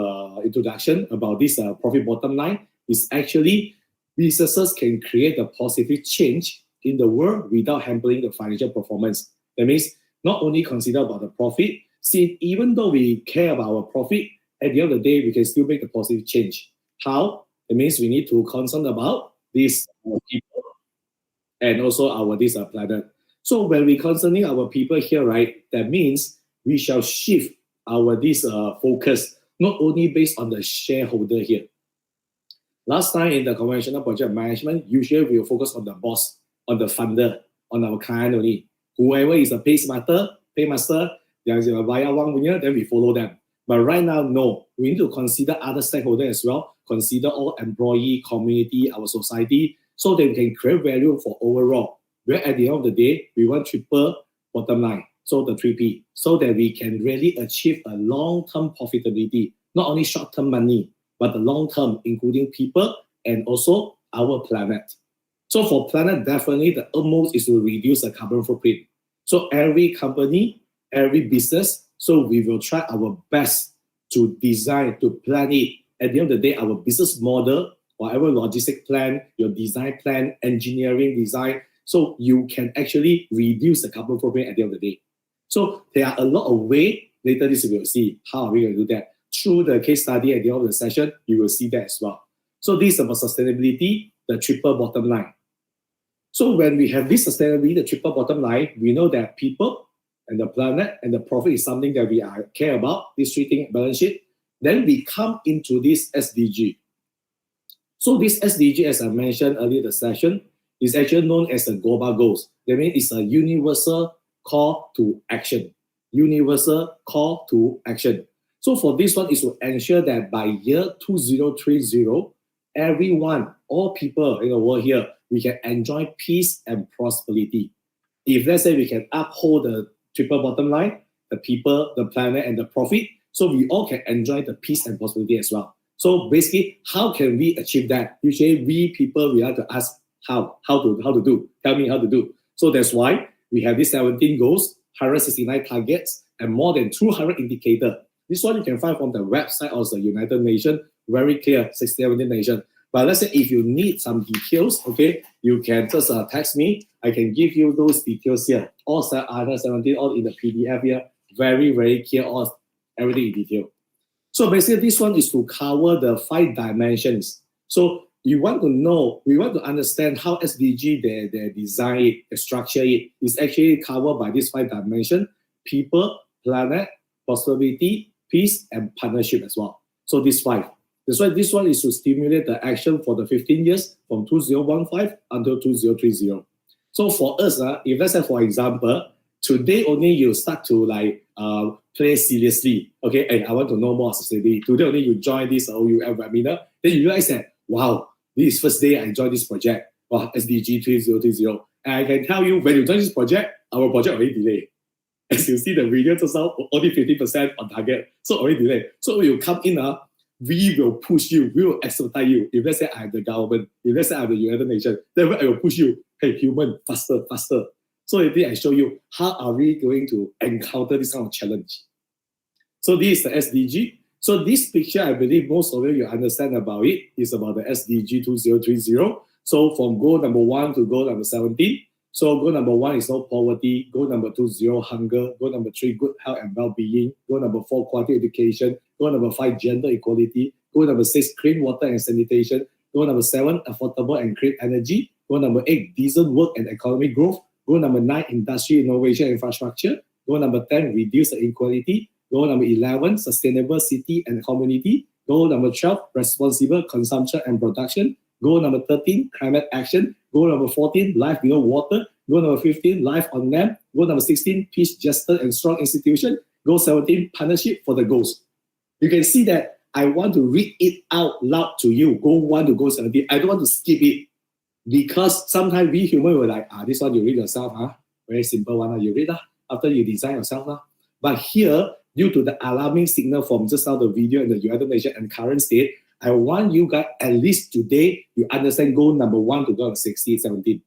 introduction about this profit bottom line. Is actually businesses can create a positive change in the world without hampering the financial performance. That means not only consider about the profit, see, even though we care about our profit, at the end of the day, we can still make a positive change. How? It means we need to concern about these people and also our this planet. So when we concerning our people here, right, that means we shall shift our this focus not only based on the shareholder here. Last time in the conventional project management, usually we will focus on the boss, on the funder, on our client only. Whoever is a paymaster, there's a via one winner, then we follow them. But right now, no. We need to consider other stakeholders as well, consider all employee, community, our society, so that we can create value for overall. Where at the end of the day, we want triple bottom line, so the 3P, so that we can really achieve a long-term profitability, not only short-term money, but the long-term, including people and also our planet. So for planet, definitely the utmost is to reduce the carbon footprint. So every company, every business, so we will try our best to design, to plan it. At the end of the day, our business model, whatever logistic plan, your design plan, engineering design, so you can actually reduce the carbon footprint at the end of the day. So there are a lot of ways. Later this we will see how are we going to do that. Through the case study at the end of the session, you will see that as well. So this is about sustainability, the triple bottom line. So when we have this sustainability, the triple bottom line, we know that people and the planet and the profit is something that we care about, this three things balance sheet. Then we come into this SDG. So this SDG, as I mentioned earlier in the session, is actually known as the global goals. That means it's a universal call to action. Universal call to action. So for this one is to ensure that by year 2030, everyone, all people in the world here, we can enjoy peace and prosperity. If let's say we can uphold the triple bottom line, the people, the planet, and the profit, so we all can enjoy the peace and prosperity as well. So basically, how can we achieve that? Usually we people, we have to ask how to do. Tell me how to do. So that's why we have these 17 goals, 169 targets, and more than 200 indicators. This one you can find from the website of the United Nations, very clear, 17 nations. But let's say if you need some details, okay, you can just text me. I can give you those details here. All other 17, all in the PDF here. Very, very clear, all everything in detail. So basically, this one is to cover the 5 dimensions. So you want to know, we want to understand how SDG, they design it, they structure it. It's actually covered by these 5 dimensions: people, planet, prosperity, peace, and partnership as well. So these 5. That's why this one is to stimulate the action for the 15 years from 2015 until 2030. So for us, if let's say, for example, today only you start to play seriously, okay, and I want to know more sustainability. Today only you join this OUF webinar, then you realize that, wow, this is first day I joined this project, SDG 3030. And I can tell you, when you join this project, our project already delayed. As you see the video just now, only 50% on target, so already delayed. So when you come in, we will push you, we will expedite you. If let's say I'm the government, if let's say I'm the United Nations, then I will push you, hey, human, faster. So I show you how are we going to encounter this kind of challenge. So this is the SDG. So this picture, I believe most of you understand about it, is about the SDG 2030. So from goal number 1 to goal number 17. So goal number 1 is no poverty. Goal number 2, zero hunger. Goal number 3, good health and well-being. Goal number 4, quality education. Goal number 5, gender equality. Goal number 6, clean water and sanitation. Goal number 7, affordable and clean energy. Goal number 8, decent work and economic growth. Goal number 9, industry, innovation, and infrastructure. Goal number 10, reduce the inequality. Goal number 11, sustainable city and community. Goal number 12, responsible consumption and production. Goal number 13, climate action. Goal number 14, life below water. Goal number 15, life on land. Goal number 16, peace, justice, and strong institution. Goal 17, partnership for the goals. You can see that I want to read it out loud to you. Goal 1 to goal 17. I don't want to skip it. Because sometimes we human were like, this one you read yourself, very simple one, you read after you design yourself. But here, due to the alarming signal from just now the video in the United Nations and current state, I want you guys, at least today, you understand goal number 1 to goal 16, 17.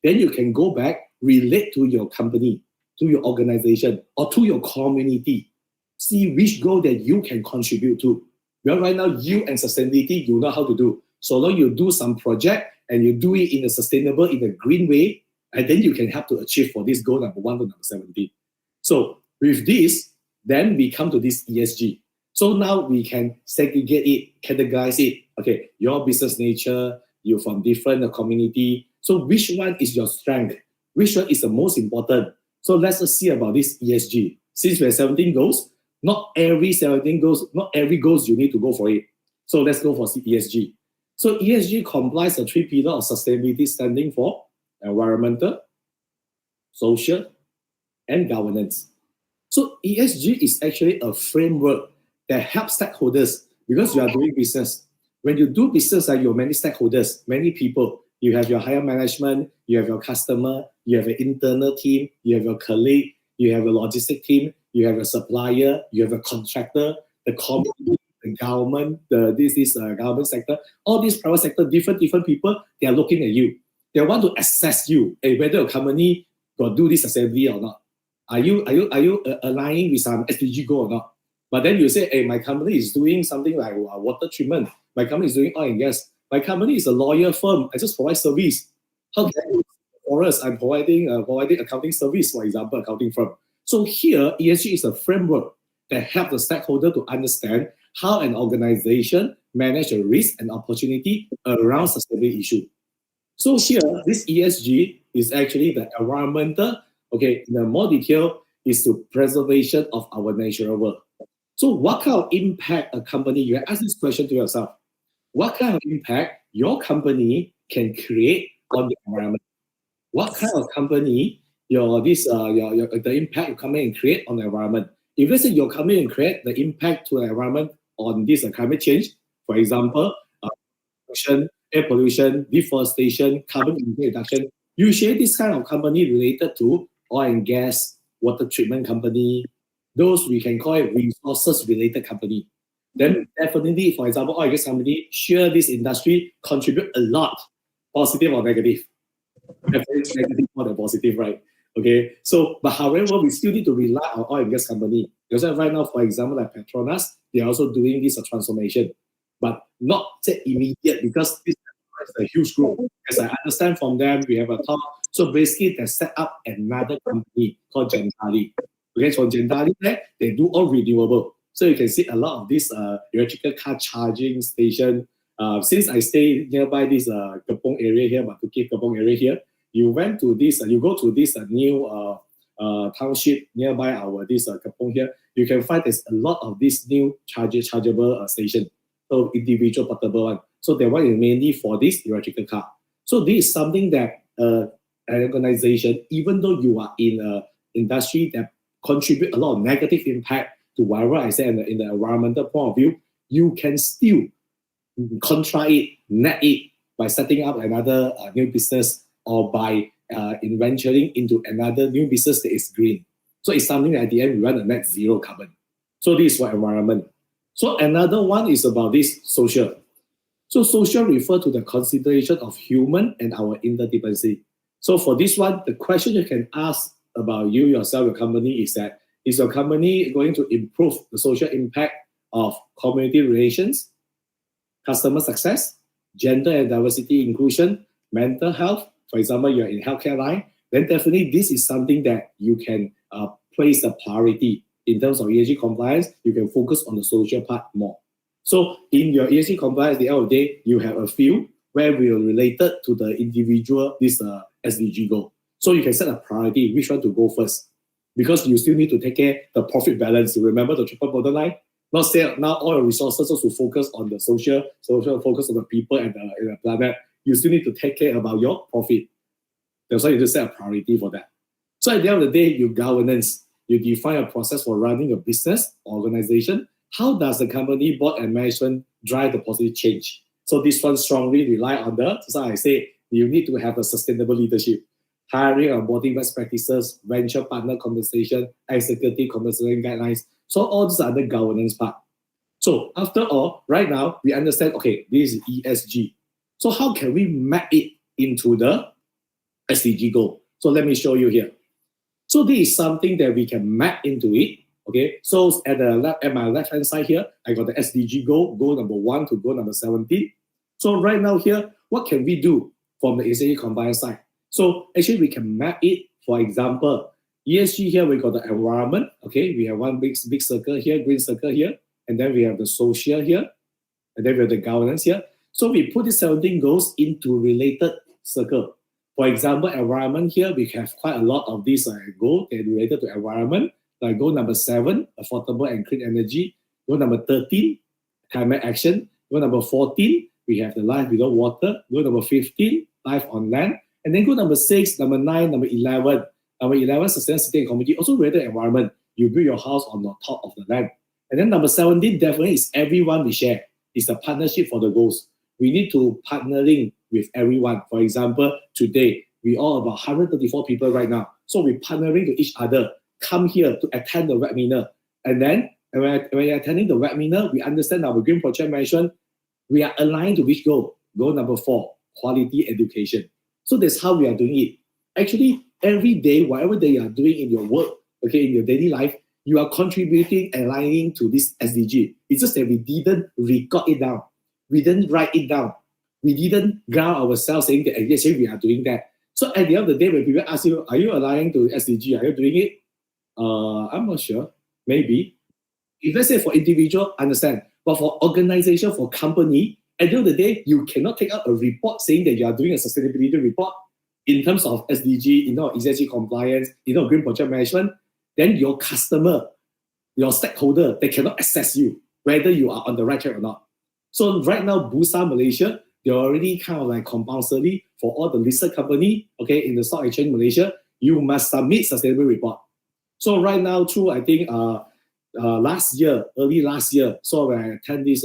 Then you can go back, relate to your company, to your organization, or to your community. See which goal that you can contribute to. Well, right now, you and sustainability, you know how to do. So long you do some project and you do it in a sustainable, in a green way, and then you can help to achieve for this goal number 1 to number 17. So with this, then we come to this ESG. So now we can segregate it, categorize it. Okay, your business nature, you're from different community. So which one is your strength? Which one is the most important? So let's just see about this ESG. Since we have 17 goals, not every 17 goals, not every goals you need to go for it. So let's go for ESG. So ESG complies the 3 pillars of sustainability, standing for environmental, social, and governance. So ESG is actually a framework that helps stakeholders, because you are doing business. When you do business, you have many stakeholders, many people. You have your higher management, you have your customer, you have an internal team, you have your colleague, you have a logistic team, you have a supplier, you have a contractor, the community, the government, this government sector, all these private sector, different people, they are looking at you. They want to assess you, whether your company got do this assembly or not. Are you aligning with some SDG goal or not? But then you say, my company is doing something like water treatment. My company is doing oil and gas. My company is a lawyer firm. I just provide service. How can I do for us? I'm providing accounting service, for example, accounting firm. So here, ESG is a framework that helps the stakeholder to understand how an organization manage a risk and opportunity around sustainability issue. So here, this ESG is actually the environmental, in the more detail, is the preservation of our natural world. So what kind of impact a company, you ask this question to yourself, what kind of impact your company can create on the environment? What kind of company the impact your company can create on the environment? If let's say your company can create the impact to the environment on this climate change, for example, air pollution, deforestation, carbon reduction, usually this kind of company related to oil and gas, water treatment company, those we can call it resources related company. Then definitely, for example, oil and gas company, sure this industry contribute a lot, positive or negative. Definitely negative more than positive, right? Okay, so, but however, we still need to rely on oil and gas company. Because right now, for example, like Petronas, they are also doing this transformation, but not say immediate, because this is a huge group. As I understand from them, we have a talk. So basically, they set up another company called Gentali. Okay, so Gentali, they do all renewable. So you can see a lot of this electrical car charging station. Since I stay nearby this Kepong area here, Batuki Kepong area here, you go to this new township nearby our this Kepong here, you can find there's a lot of this new chargeable station. So individual portable one. So that one is mainly for this electrical car. So this is something that an organization, even though you are in an industry that contribute a lot of negative impact to whatever I say in the environmental point of view, you can still contra it, net it by setting up another new business or by venturing into another new business that is green. So it's something that at the end we want a net zero carbon. So this is for environment. So another one is about this social. So social refer to the consideration of human and our interdependency. So for this one, the question you can ask about you yourself, your company, is that, is your company going to improve the social impact of community relations, customer success, gender and diversity inclusion, mental health? For example, you're in healthcare line, then definitely this is something that you can place a priority. In terms of ESG compliance, you can focus on the social part more. So in your ESG compliance, at the end of the day, you have a few where we are related to the individual, this SDG goal. So you can set a priority, which one to go first. Because you still need to take care of the profit balance. You remember the triple bottom line? Not say now all your resources to focus on the social focus on the people and the planet. You still need to take care about your profit. That's why you just set a priority for that. So at the end of the day, your governance, you define a process for running a business organization. How does the company board and management drive the positive change? So this one strongly rely on the, so I say, you need to have a sustainable leadership, hiring and onboarding best practices, venture partner compensation, executive compensation guidelines. So all these are the governance part. So after all, right now, we understand, okay, this is ESG. So how can we map it into the SDG goal? So let me show you here. So this is something that we can map into it. Okay, so at my left-hand side here, I got the SDG goal number 1 to goal number 17. So right now here, what can we do from the ESG compliance side? So actually we can map it. For example, ESG here, we got the environment. Okay, we have one big circle here, green circle here. And then we have the social here. And then we have the governance here. So we put the 17 goals into related circle. For example, environment here, we have quite a lot of these goals related to environment. Like goal number 7, affordable and clean energy. Goal number 13, climate action. Goal number 14, we have the life below water. Goal number 15, life on land. And then goal number 6, number 9, number 11. Number 11, sustainable city and community, also related to environment. You build your house on the top of the land. And then number 17 definitely is everyone we share. It's a partnership for the goals. We need to partnering with everyone. For example, today, we all about 134 people right now. So we're partnering to each other. Come here to attend the webinar. And then when you're attending the webinar, we understand our green project management. We are aligned to which goal? Goal number 4, quality education. So that's how we are doing it. Actually, every day, whatever they are doing in your work, okay, in your daily life, you are contributing, aligning to this SDG. It's just that we didn't record it down. We didn't write it down. We didn't ground ourselves saying that, yes, we are doing that. So at the end of the day, when people ask you, are you aligning to SDG? Are you doing it? I'm not sure. Maybe. If let's say for individual, understand. But for organization, for company, at the end of the day, you cannot take out a report saying that you are doing a sustainability report in terms of SDG, ESG compliance, green project management. Then your customer, your stakeholder, they cannot assess you whether you are on the right track or not. So right now, Bursa Malaysia, they're already kind of like compulsory for all the listed company, okay, in the stock exchange Malaysia, you must submit sustainable report. So right now, through I think early last year, so when I attend this,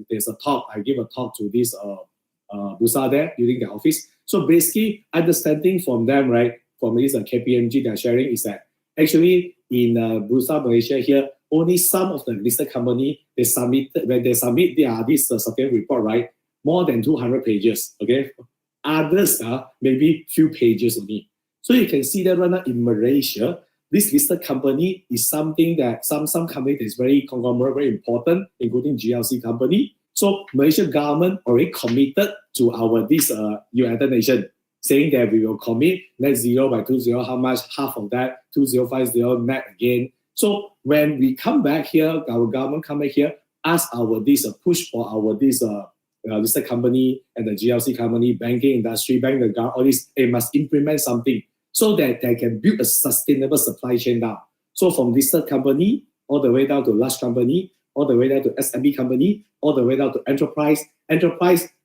there's a talk, I give a talk to this Bursa there during their office. So basically, understanding from them, right, from this KPMG they're sharing is that actually in Bursa Malaysia here, only some of the listed company, when they submit this sustainable report, right, more than 200 pages, okay? Others are maybe few pages only. So you can see that right now in Malaysia, this listed company is something that some company that is very conglomerate, very important, including GLC company. So Malaysian government already committed to this United Nations, saying that we will commit net zero by 20, how much? Half of that, 2050 net again. So when we come back here, our government come back here, ask push for listed company and the GLC company, banking industry, bank the government, all this, they must implement something so that they can build a sustainable supply chain down. So from listed company, all the way down to large company, all the way down to SME company, all the way down to enterprise,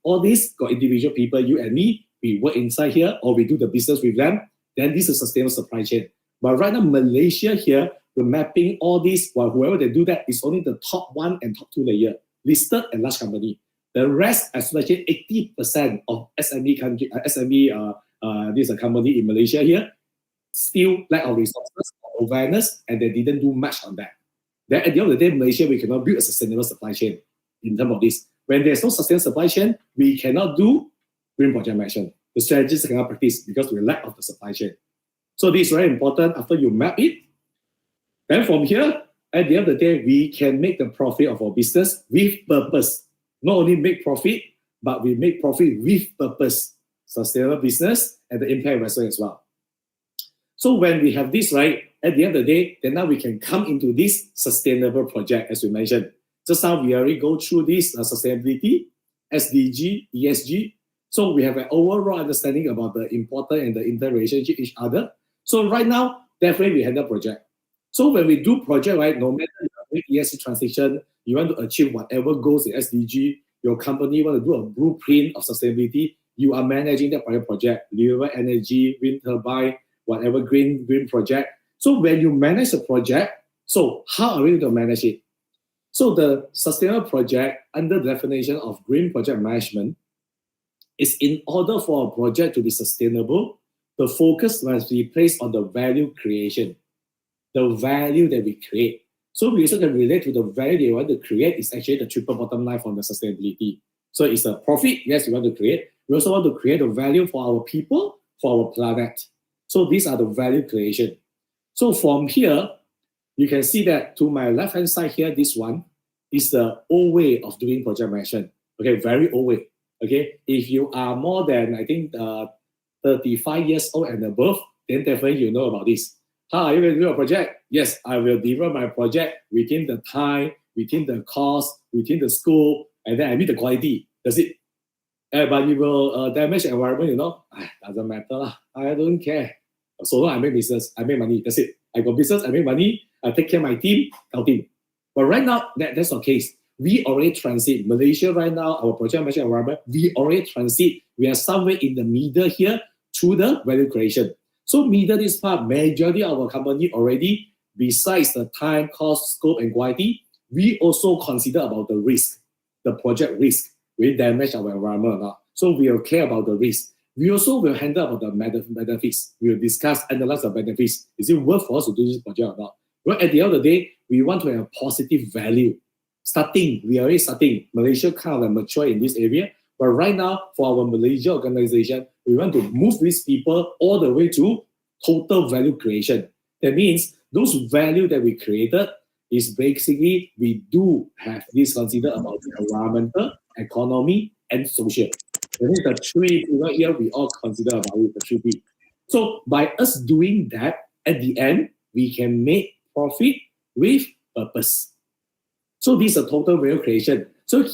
all these got individual people, you and me, we work inside here or we do the business with them, then this is a sustainable supply chain. But right now, Malaysia here, we're mapping all these, while whoever they do that is only the top 1 and top 2 layer, listed and large company. The rest, especially 80% of SME company in Malaysia here, still lack of resources, awareness, and they didn't do much on that. Then at the end of the day, Malaysia, we cannot build a sustainable supply chain in terms of this. When there's no sustainable supply chain, we cannot do green project management. The strategies cannot practice because we lack of the supply chain. So this is very important after you map it. Then from here, at the end of the day, we can make the profit of our business with purpose. Not only make profit, but we make profit with purpose. Sustainable business and the impact investment as well. So when we have this, right, at the end of the day, then now we can come into this sustainable project, as we mentioned. Just now we already go through this sustainability, SDG, ESG. So we have an overall understanding about the important and the interrelationship each other. So right now, definitely we handle project. So when we do project, right, no matter you are ESG transition, you want to achieve whatever goals in SDG, your company want to do a blueprint of sustainability, you are managing that project, renewable energy, wind turbine, whatever green project. So when you manage a project, so how are we going to manage it? So the sustainable project under the definition of green project management, is in order for a project to be sustainable, the focus must be placed on the value creation, the value that we create. So we also can relate to the value they want to create is actually the triple bottom line from the sustainability. So it's a profit, yes, we want to create. We also want to create a value for our people, for our planet. So these are the value creation. So from here, you can see that to my left-hand side here, this one is the old way of doing project management. Okay, very old way. Okay, if you are more than, I think, 35 years old and above, then definitely you know about this. How are you going to do a project? Yes, I will deliver my project within the time, within the cost, within the scope, and then I meet the quality. That's it. But you will damage the environment, you know, doesn't matter lah. I don't care. So long I make business, I make money. That's it. I got business, I make money, I take care of my team, team. But right now, that's not the case. We already transit. Malaysia right now, our project management environment, we already transit. We are somewhere in the middle here through the value creation. So middle this part, majority of our company already, besides the time, cost, scope, and quality, we also consider about the risk, the project risk. We damage our environment or not. So we will care about the risk. We also will handle about the benefits. We will discuss, analyze the benefits. Is it worth for us to do this project or not? Well, at the end of the day, we want to have a positive value. We are already starting. Malaysia kind of mature in this area. But right now, for our Malaysia organization, we want to move these people all the way to total value creation. That means those value that we created is basically we do have this consider about the environmental, economy, and social. That means the three right here, we all consider about it, the three P. So by us doing that, at the end, we can make profit with purpose. So this is a total value creation. So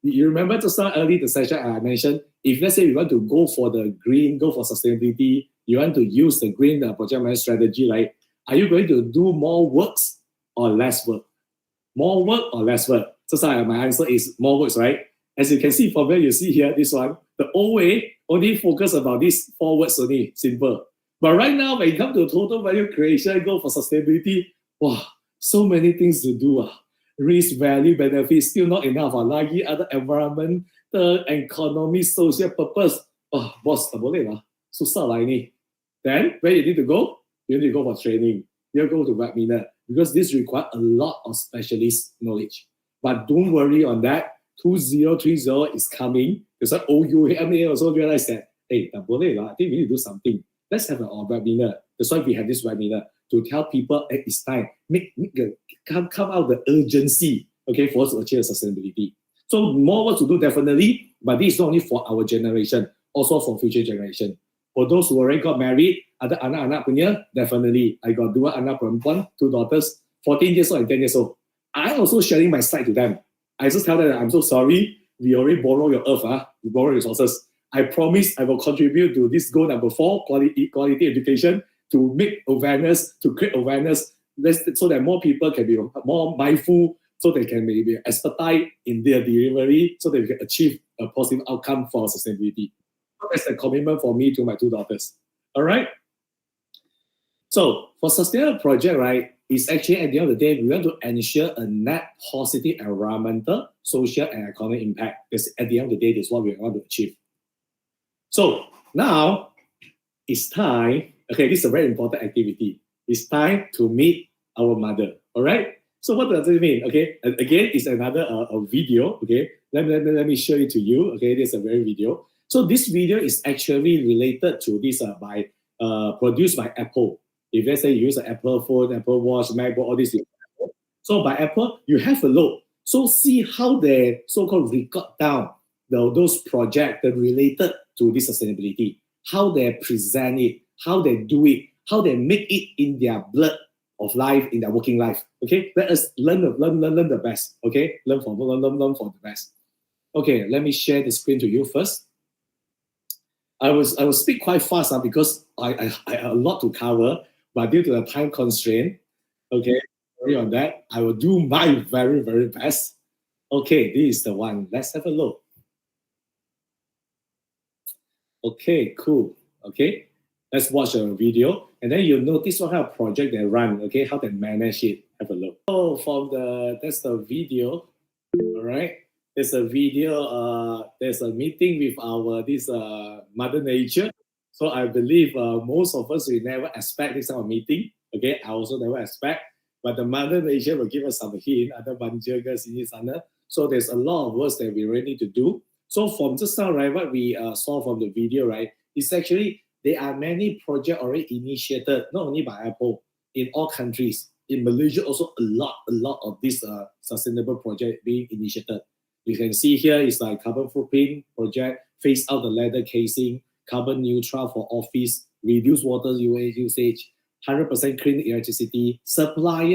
you remember to start early the session I mentioned, if let's say you want to go for the green, go for sustainability, you want to use the green project management strategy, right? Are you going to do more works or less work? More work or less work? So my answer is more works, right? As you can see from where you see here, this one, the old way only focus about these 4 words only, simple. But right now, when it comes to total value creation, go for sustainability, wow, so many things to do. Risk, value, benefits, still not enough. Lagi other environment, economy, social purpose. Oh, boss, tak boleh lah. Susah lah ini. Then, where you need to go? You need to go for training. You go to webinar. Because this requires a lot of specialist knowledge. But don't worry on that. 2030 is coming. That's why OUMA also realized that, hey, tak boleh lah. I think we need to do something. Let's have a webinar. That's why we have this webinar to tell people it's time. Come out the urgency, okay, for us to achieve sustainability. So more work to do definitely, but this is not only for our generation, also for future generation. For those who already got married, ada anak-anak punya, definitely. I got 2 anak perempuan, 2 daughters, 14 years old and 10 years old. I also sharing my side to them. I just tell them that I'm so sorry, we already borrow your earth, we borrow resources. I promise I will contribute to this goal number 4, quality education, to make awareness, to create awareness, so that more people can be more mindful, so they can maybe expedite in their delivery, so they can achieve a positive outcome for sustainability. That's the commitment for me to my 2 daughters. All right? So for sustainable project, right, it's actually at the end of the day, we want to ensure a net positive environmental, social, and economic impact. Because at the end of the day, that's what we want to achieve. So now it's time. Okay, this is a very important activity. It's time to meet our mother. All right. So what does it mean? Okay, again, it's another a video. Okay, let me show it to you. Okay, this is a very video. So this video is actually related to this produced by Apple. If let's say you use an Apple phone, Apple Watch, MacBook, all this. So by Apple, you have a look. So see how they so-called record down those projects that related to this sustainability, how they present it, how they do it, how they make it in their blood of life, in their working life. Okay, let us learn the best. Okay, learn for the best. Okay, let me share the screen to you first. I will speak quite fast because I have a lot to cover, but due to the time constraint, okay, sorry on that. I will do my very, very best. Okay, this is the one. Let's have a look. Okay, cool. Okay, let's watch a video, and then you'll notice what kind of project they run. Okay, how they manage it. Have a look. Oh, that's the video. All right. there's a video, there's a meeting with our Mother Nature. So I believe most of us will never expect this kind of meeting. Okay, I also never expect, but the Mother Nature will give us some hint. Ada banjir ke sini sana. So there's a lot of work that we really need to do. So from just now, right, what we saw from the video, right, is actually there are many projects already initiated, not only by Apple, in all countries. In Malaysia, also a lot of this sustainable project being initiated. You can see here is like carbon footprint project, phase out the leather casing, carbon neutral for office, reduce water usage, 100% clean electricity, supply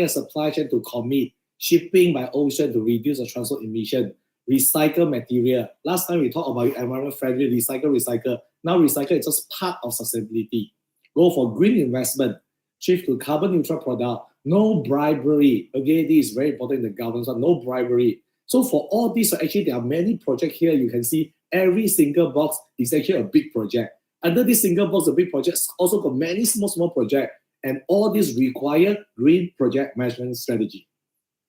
chain to commit, shipping by ocean to reduce the transport emission, recycle material. Last time we talked about environment friendly, recycle. Now recycle is just part of sustainability. Go for green investment, shift to carbon neutral product, no bribery. Okay, this is very important in the government, so no bribery. So for all these, actually there are many projects here. You can see every single box is actually a big project. Under this single box, a big project, also got many small projects, and all these require green project management strategy.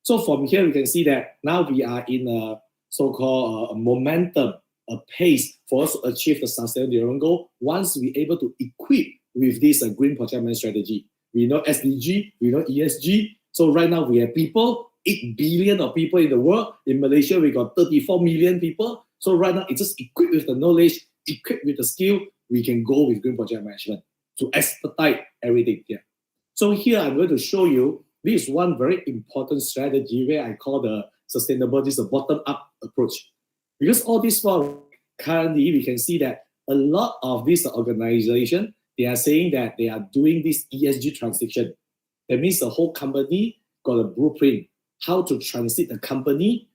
So from here, we can see that now we are in a so-called momentum, a pace for us to achieve the sustainable development goal once we're able to equip with this green project management strategy. We know SDG, we know ESG. So right now we have people, 8 billion of people in the world. In Malaysia, we got 34 million people. So right now, it's just equipped with the knowledge, equipped with the skill, we can go with green project management to expedite everything here. So here I'm going to show you this one very important strategy where I call the sustainable, this is a bottom-up approach. Because all this while, currently we can see that a lot of these organizations, they are saying that they are doing this ESG transition. That means the whole company got a blueprint, how to transit the company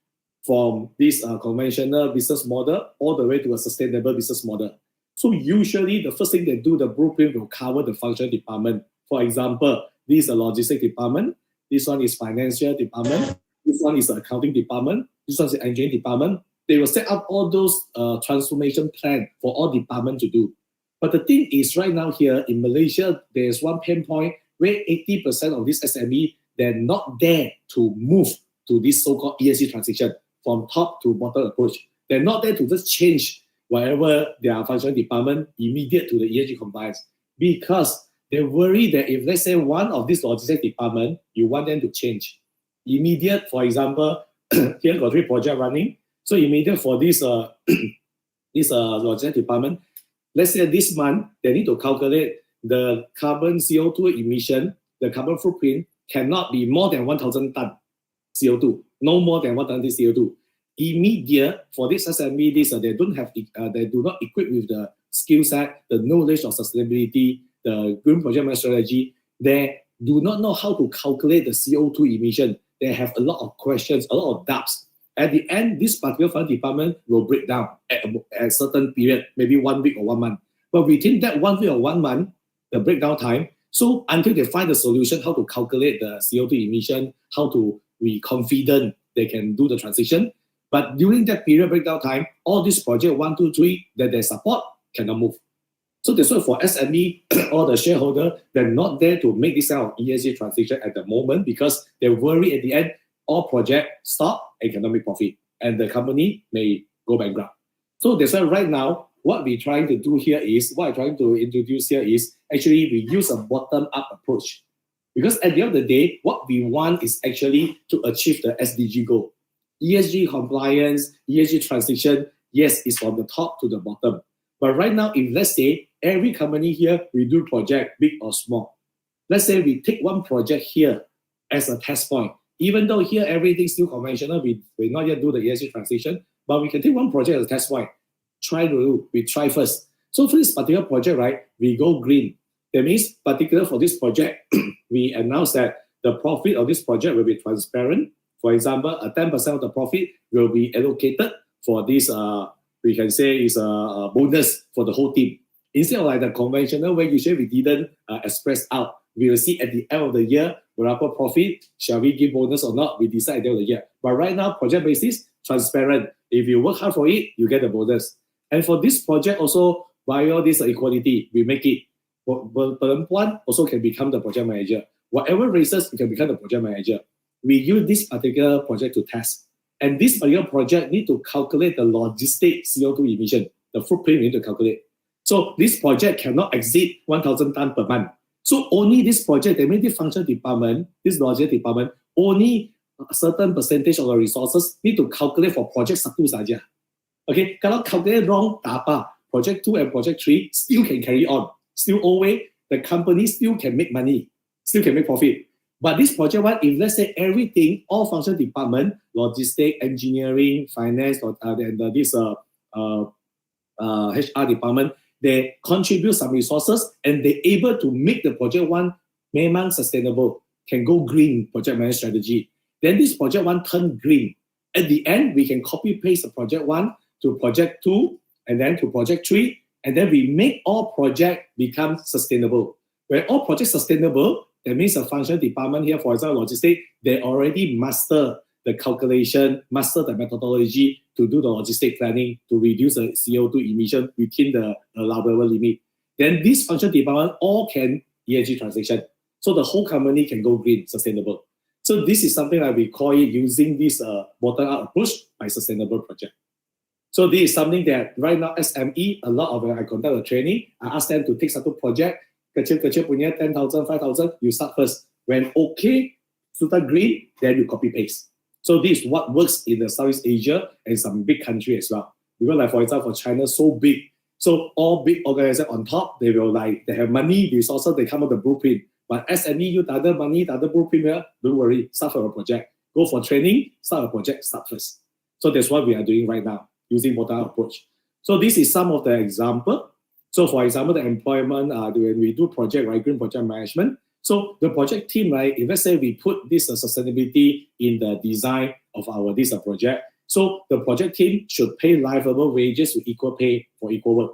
from this conventional business model all the way to a sustainable business model. So usually the first thing they do, the blueprint will cover the functional department. For example, this is a logistics department, this one is financial department, this one is the accounting department, this one is the engineering department. They will set up all those transformation plan for all departments to do. But the thing is right now here in Malaysia, there's one pain point where 80% of this SME, they're not there to move to this so-called ESG transition from top to bottom approach. They're not there to just change whatever their functional department immediate to the ESG compliance, because they worry that if let's say one of these logistics department, you want them to change. Immediate, for example, here got 3 projects running. So immediate for this logistics department, let's say this month, they need to calculate the carbon CO2 emission, the carbon footprint cannot be more than 1,000 ton CO2, no more than 1,000 CO2. Immediate for this SME, they do not equip with the skill set, the knowledge of sustainability, the green project management strategy. They do not know how to calculate the CO2 emission. They have a lot of questions, a lot of doubts. At the end, this particular fund department will break down at a certain period, maybe 1 week or 1 month. But within that 1 week or 1 month, the breakdown time, so until they find the solution, how to calculate the CO2 emission, how to be confident they can do the transition. But during that period breakdown time, all these projects 1, 2, 3 that they support cannot move. So that's why for SME, all the shareholder, they're not there to make this kind of ESG transition at the moment because they worry at the end, all projects stop and cannot make profit, and the company may go bankrupt. So that's why right now, what we're trying to do here is, what I'm trying to introduce here is, actually we use a bottom-up approach. Because at the end of the day, what we want is actually to achieve the SDG goal. ESG compliance, ESG transition, yes, it's from the top to the bottom. But right now, if let's say every company here, we do project, big or small. Let's say we take one project here as a test point. Even though here everything's still conventional, we not yet do the ESG transition, but we can take one project as a test point. We try first. So for this particular project, right, we go green. That means, particular for this project, we announce that the profit of this project will be transparent. For example, 10% of the profit will be allocated for this, we can say is a bonus for the whole team. Instead of like the conventional way, usually we didn't express out. We will see at the end of the year, whatever profit, shall we give bonus or not, we decide at the end of the year. But right now, project basis, transparent. If you work hard for it, you get the bonus. And for this project also, via this equality, we make it. Perempuan also can become the project manager. Whatever races, you can become the project manager. We use this particular project to test. And this particular project need to calculate the logistic CO2 emission, the footprint we need to calculate. So this project cannot exceed 1,000 tons per month. So only this project, the immediate function department, this logistic department, only a certain percentage of the resources need to calculate for project 1 saja. Okay, kalau calculate wrong, tak apa. Project 2 and project 3 still can carry on. Still always, the company still can make money, still can make profit. But this project 1, if let's say everything, all function department, logistic, engineering, finance, and this HR department, they contribute some resources and they're able to make the project 1 memang sustainable, can go green project management strategy. Then this project 1 turn green. At the end, we can copy paste the project 1 to project 2 and then to project 3, and then we make all project become sustainable. When all projects sustainable, that means the function department here, for example, logistics, they already master the calculation, master the methodology to do the logistic planning to reduce the CO2 emission within the allowable limit. Then this function department all can ESG transition. So the whole company can go green, sustainable. So this is something that we call it using this bottom-up approach by sustainable project. So this is something that right now SME, a lot of I conduct a training, I ask them to take satu project, kecil-kecil punya 10,000, 5,000, you start first. When okay, start green, then you copy paste. So this is what works in the Southeast Asia and some big country as well. Because like for example, for China, so big. So all big organizations on top, they will they have money, resources, they come up with the blueprint. But SME, you tak ada money, tak ada blueprint, don't worry, start for a project. Go for training, start a project, start first. So that's what we are doing right now, using bottom-up approach. So this is some of the example. So for example, the employment, when we do project, right, green project management. So the project team, right, if let's say we put this sustainability in the design of our this project, so the project team should pay livable wages with equal pay for equal work.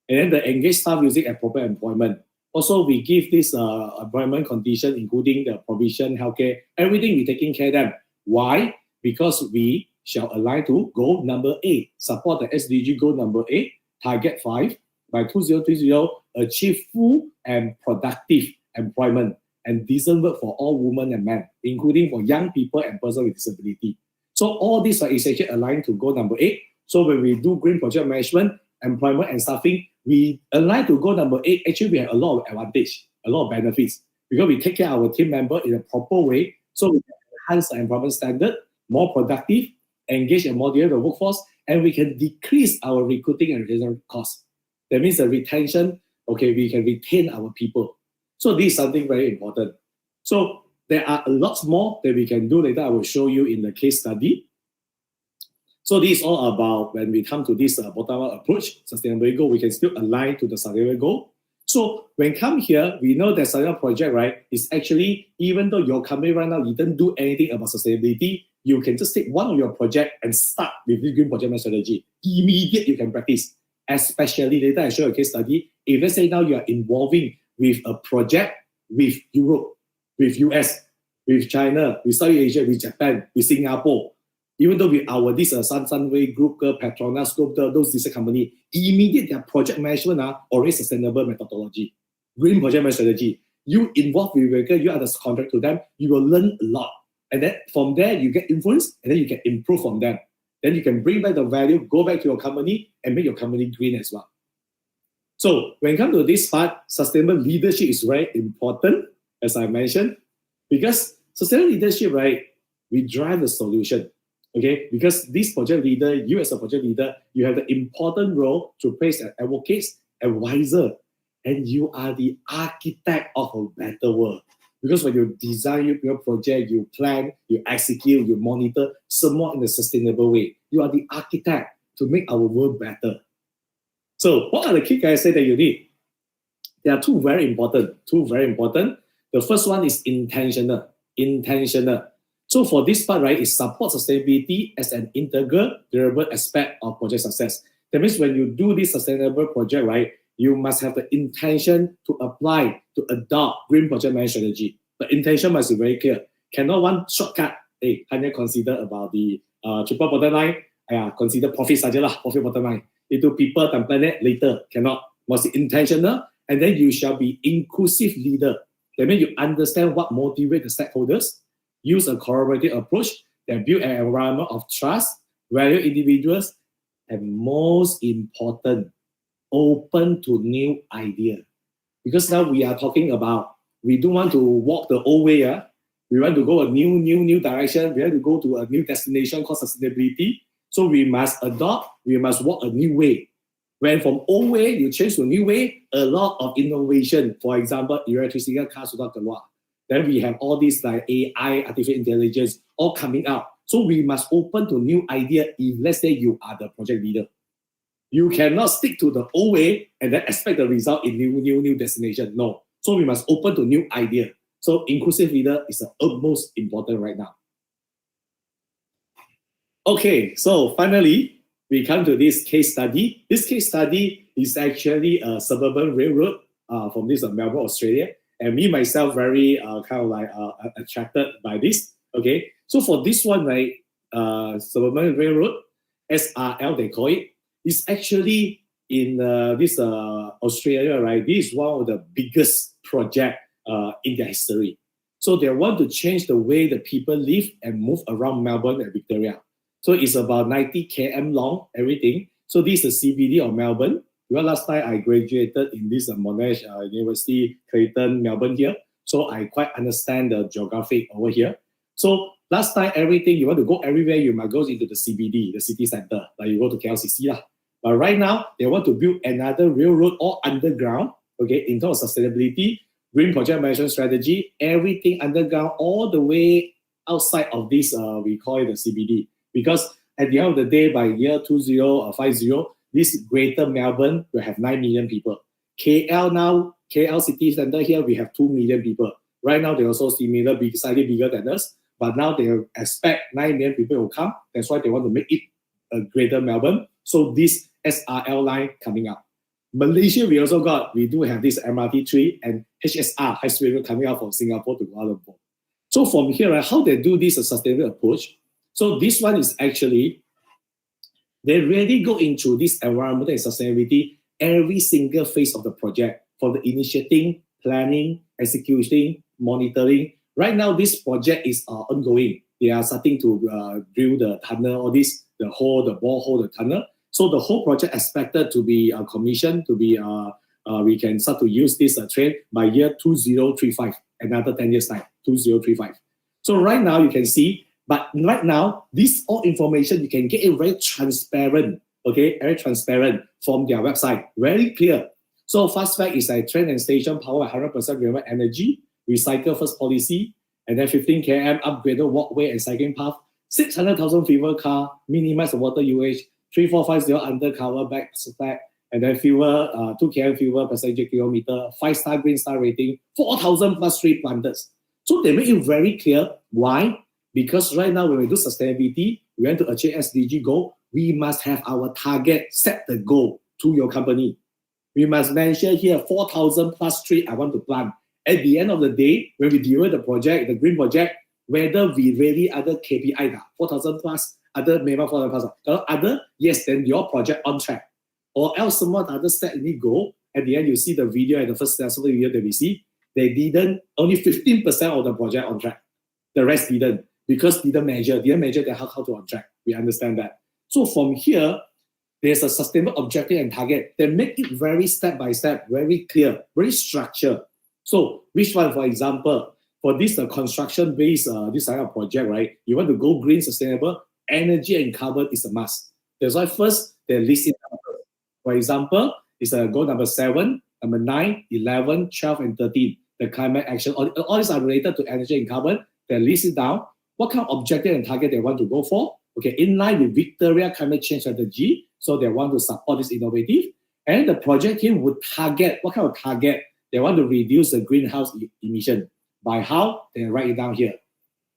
And then the engaged staff using appropriate employment. Also, we give this employment condition, including the provision, healthcare, everything we taking care of them. Why? Because we shall align to goal number 8, support the SDG goal number 8, target 5, by 2030, achieve full and productive employment and decent work for all women and men, including for young people and persons with disability. So all these are essentially aligned to goal number 8. So when we do green project management, employment and staffing, we align to goal number 8. Actually, we have a lot of advantage, a lot of benefits, because we take care of our team member in a proper way. So we can enhance the employment standard, more productive, engage and moderate the workforce, and we can decrease our recruiting and retention costs. That means the retention, okay, we can retain our people. So this is something very important. So there are a lot more that we can do later. I will show you in the case study. So this is all about when we come to this bottom-up approach, sustainability goal, we can still align to the sustainability goal. So when come here, we know that sustainability project, right, is actually, even though your company right now didn't do anything about sustainability, you can just take one of your project and start with this green project strategy. Immediate you can practice. Especially later I show you a case study. If let's say now you are involving with a project with Europe, with US, with China, with Southeast Asia, with Japan, with Singapore, even though with our this Sunway Group, Petronas Group, those different company, immediate their project management are already sustainable methodology, green project management strategy. You involve with worker, you are the contract to them, you will learn a lot. And then from there you get influence and then you can improve from them. Then you can bring back the value, go back to your company and make your company green as well. So when it comes to this part, sustainable leadership is very important, as I mentioned, because sustainable leadership, right, we drive the solution, okay? Because this project leader, you as a project leader, you have the important role to place an advocate, advisor, and you are the architect of a better world. Because when you design your project, you plan, you execute, you monitor, somewhat in a sustainable way. You are the architect to make our world better. So what are the key characteristics that you need? There are two very important. The first one is intentional. So for this part, right, it supports sustainability as an integral, durable aspect of project success. That means when you do this sustainable project, right, you must have the intention to apply, to adopt green project management strategy. The intention must be very clear. Cannot one shortcut. Hey, hanya consider about the triple bottom line. Consider profit saja lah, profit bottom line. Itu people and planet later. Cannot. Must be intentional. And then you shall be inclusive leader. That means you understand what motivates the stakeholders. Use a collaborative approach. that build an environment of trust, value individuals, and most important, open to new idea. Because now we are talking about, we don't want to walk the old way. We want to go a new direction. We have to go to a new destination called sustainability. So we must adopt, we must walk a new way. When from old way, you change to a new way, a lot of innovation. For example, electricity cars without the law. Then we have all these like AI, artificial intelligence, all coming out. So we must open to new idea if let's say you are the project leader. You cannot stick to the old way and then expect the result in new destination. No. So we must open to new idea. So inclusive leader is the utmost important right now. Okay, so finally, we come to this case study. This case study is actually a suburban railroad from this Melbourne, Australia. And me, myself, very attracted by this. Okay, so for this one, right, suburban railroad, SRL, they call it, is actually in this Australia, right? This is one of the biggest project in their history. So they want to change the way the people live and move around Melbourne and Victoria. So it's about 90 km long, everything. So this is the CBD of Melbourne. Well, last time I graduated in this Monash University, Clayton, Melbourne here. So I quite understand the geographic over here. So last time, everything, you want to go everywhere, you must go into the CBD, the city center. Like you go to KLCC lah. But right now, they want to build another railroad all underground, okay, in terms of sustainability, green project management strategy, everything underground, all the way outside of this, we call it the CBD. Because at the end of the day, by year 2050, this greater Melbourne will have 9 million people. KL now, KL city center here, we have 2 million people. Right now, they're also similar, slightly bigger than us. But now they expect 9 million people will come. That's why they want to make it a greater Melbourne. So this SRL line coming up. Malaysia, we do have this MRT3 and HSR, high speed rail coming out from Singapore to Kuala Lumpur. So from here, right, how they do this sustainable approach. So this one is actually, they really go into this environmental and sustainability every single phase of the project, from the initiating, planning, executing, monitoring. Right now, this project is ongoing. They are starting to drill the tunnel, all this, the borehole, the tunnel. So the whole project expected to be commissioned, to be, we can start to use this train by year 2035, another 10 years time, 2035. So right now you can see, but right now, this all information, you can get it very transparent, okay, very transparent from their website, very clear. So fast fact is a train and station power 100% renewable energy, recycle first policy, and then 15 km upgraded walkway and cycling path, 600,000 fuel car, minimize the water usage, 3450 undercover back stack, and then fuel, 2 km fuel passenger kilometer, 5-star green star rating, 4,000 plus tree planted. So they make it very clear. Why? Because right now when we do sustainability, we want to achieve SDG goal, we must have our target, set the goal to your company. We must mention here 4,000 plus tree I want to plant. At the end of the day, when we deliver the project, the green project, whether we really other KPI, 4,000 plus, other MAPMA 4,000 plus, other, yes, then your project on track. Or else some other step need go. At the end, you see the video at the first successful video that we see, they didn't, only 15% of the project on track. The rest didn't, because didn't measure that how to on track. We understand that. So from here, there's a sustainable objective and target. They make it very step by step, very clear, very structured. So which one, for example, for this construction-based this kind of project, right? You want to go green, sustainable, energy and carbon is a must. That's why first they list it down. For example, it's goal number 7, number 9, 11, 12, and 13. The climate action, all these are related to energy and carbon. They list it down. What kind of objective and target they want to go for? Okay, in line with Victoria climate change strategy. So they want to support this innovative. And the project team would target, what kind of target? They want to reduce the greenhouse emission. By how? They write it down here.